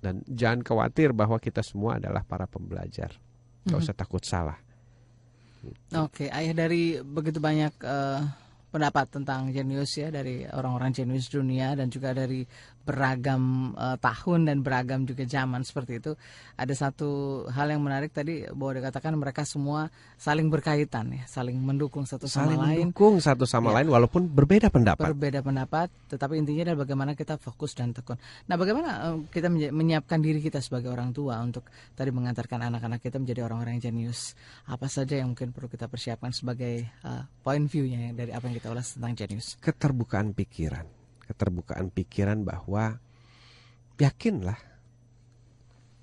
Dan jangan khawatir bahwa kita semua adalah para pembelajar. Gak usah takut salah. Oke, Ayah, dari begitu banyak pendapat tentang jenius ya, dari orang-orang jenius dunia dan juga dari beragam tahun dan beragam juga zaman seperti itu. Ada satu hal yang menarik tadi bahwa dikatakan mereka semua saling berkaitan ya, saling mendukung satu sama lain. Saling mendukung satu sama lain walaupun berbeda pendapat. Berbeda pendapat, tetapi intinya adalah bagaimana kita fokus dan tekun. Nah, bagaimana kita menyiapkan diri kita sebagai orang tua untuk tadi mengantarkan anak-anak kita menjadi orang-orang yang jenius. Apa saja yang mungkin perlu kita persiapkan sebagai point view-nya dari apa yang kita ulas tentang jenius? Keterbukaan pikiran. Keterbukaan pikiran bahwa yakinlah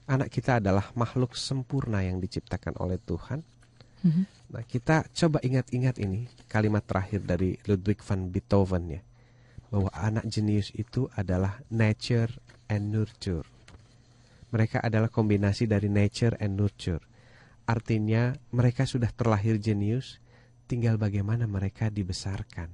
anak kita adalah makhluk sempurna yang diciptakan oleh Tuhan. Nah, kita coba ingat-ingat ini kalimat terakhir dari Ludwig van Beethoven ya, bahwa anak jenius itu adalah nature and nurture. Mereka adalah kombinasi dari nature and nurture. Artinya mereka sudah terlahir jenius, tinggal bagaimana mereka dibesarkan.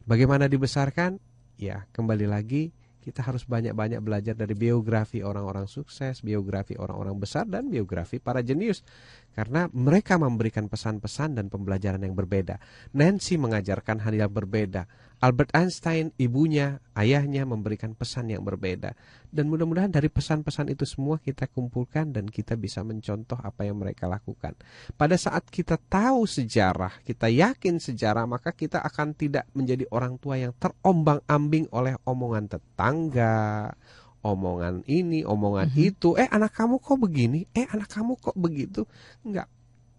Bagaimana dibesarkan? Ya, kembali lagi kita harus banyak-banyak belajar dari biografi orang-orang sukses, biografi orang-orang besar, dan biografi para jenius. Karena mereka memberikan pesan-pesan dan pembelajaran yang berbeda. Nancy mengajarkan hal yang berbeda. Albert Einstein, ibunya, ayahnya memberikan pesan yang berbeda. Dan mudah-mudahan dari pesan-pesan itu semua kita kumpulkan dan kita bisa mencontoh apa yang mereka lakukan. Pada saat kita tahu sejarah, kita yakin sejarah, maka kita akan tidak menjadi orang tua yang terombang-ambing oleh omongan tetangga, omongan ini, omongan itu. Anak kamu kok begini? Anak kamu kok begitu? Enggak,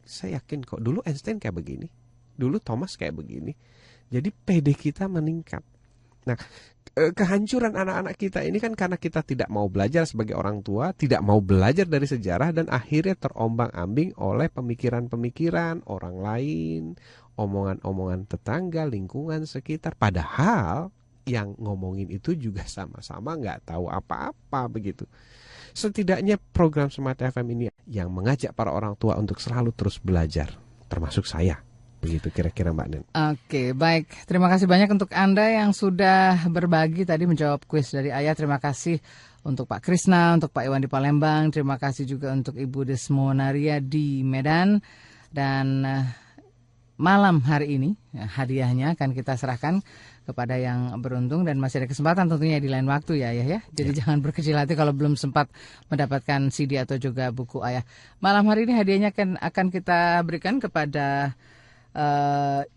saya yakin kok dulu Einstein kayak begini, dulu Thomas kayak begini. Jadi PD kita meningkat. Nah, kehancuran anak-anak kita ini kan karena kita tidak mau belajar sebagai orang tua, tidak mau belajar dari sejarah, dan akhirnya terombang-ambing oleh pemikiran-pemikiran orang lain, omongan-omongan tetangga, lingkungan sekitar. Padahal yang ngomongin itu juga sama-sama nggak tahu apa-apa begitu. Setidaknya program Smart FM ini yang mengajak para orang tua untuk selalu terus belajar, termasuk saya. Begitu kira-kira Mbak Nen. Oke, baik. Terima kasih banyak untuk Anda yang sudah berbagi tadi menjawab kuis dari Ayah. Terima kasih untuk Pak Krisna, untuk Pak Iwan di Palembang. Terima kasih juga untuk Ibu Desmonaria di Medan. Dan malam hari ini hadiahnya akan kita serahkan kepada yang beruntung, dan masih ada kesempatan tentunya di lain waktu ya Ayah ya. Jadi jangan berkecil hati kalau belum sempat mendapatkan CD atau juga buku Ayah. Malam hari ini hadiahnya akan kita berikan kepada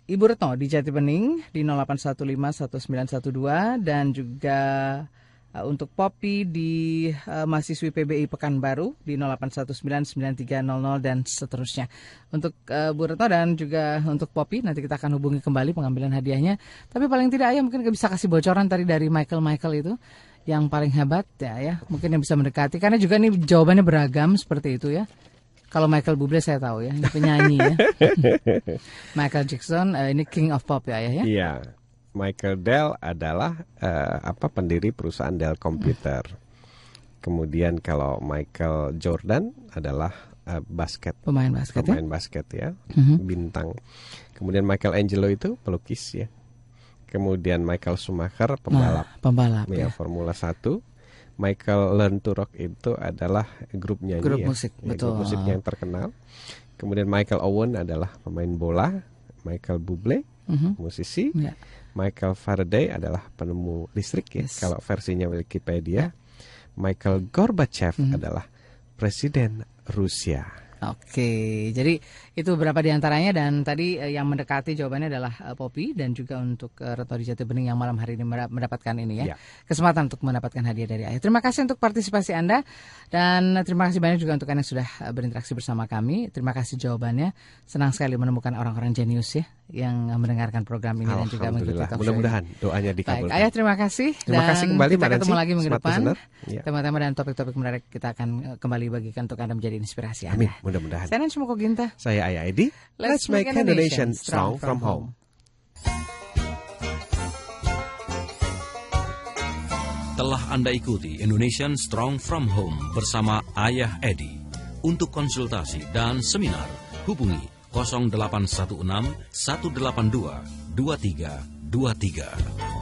Ibu Retno di Jati Bening di 08151912, dan juga Untuk Poppy di mahasiswi PBI Pekanbaru di 08199300 dan seterusnya. Untuk Bu Retno dan juga untuk Poppy nanti kita akan hubungi kembali pengambilan hadiahnya. Tapi paling tidak Ayah mungkin bisa kasih bocoran tadi dari Michael itu yang paling hebat ya, mungkin yang bisa mendekati karena juga ini jawabannya beragam seperti itu ya. Kalau Michael Bublé saya tahu ya, ini penyanyi ya. Michael Jackson ini King of Pop ya Ayah ya. Iya. Michael Dell adalah pendiri perusahaan Dell Computer. Kemudian kalau Michael Jordan adalah pemain basket ya, bintang. Kemudian Michelangelo itu pelukis ya. Kemudian Michael Schumacher pembalap ya, Formula 1. Michael Learn to Rock itu adalah grup nyanyi musik, betul. Grup musik yang terkenal. Kemudian Michael Owen adalah pemain bola. Michael Bublé musisi. Michael Faraday adalah penemu listrik ya, kalau versinya Wikipedia. Michael Gorbachev adalah presiden Rusia. Oke, jadi itu beberapa di antaranya dan tadi yang mendekati jawabannya adalah Poppy dan juga untuk Retno di Jatibening yang malam hari ini mendapatkan ini ya. Kesempatan untuk mendapatkan hadiah dari Ayah. Terima kasih untuk partisipasi Anda dan terima kasih banyak juga untuk Anda yang sudah berinteraksi bersama kami. Terima kasih jawabannya. Senang sekali menemukan orang-orang jenius ya yang mendengarkan program ini dan juga mengikuti talk show. Mudah-mudahan doanya dikabulkan. Baik, Ayah terima kasih. Terima kasih kembali kita ketemu lagi minggu depan. Tema-tema dan topik-topik menarik kita akan kembali bagikan untuk Anda menjadi inspirasi Anda. Amin, mudah-mudahan. Saya Nancy Mokoginta. Saya Ayah Edi. Let's make Indonesia strong from home. Telah Anda ikuti Indonesian Strong from Home bersama Ayah Edi. Untuk konsultasi dan seminar, hubungi 0816 182 2323.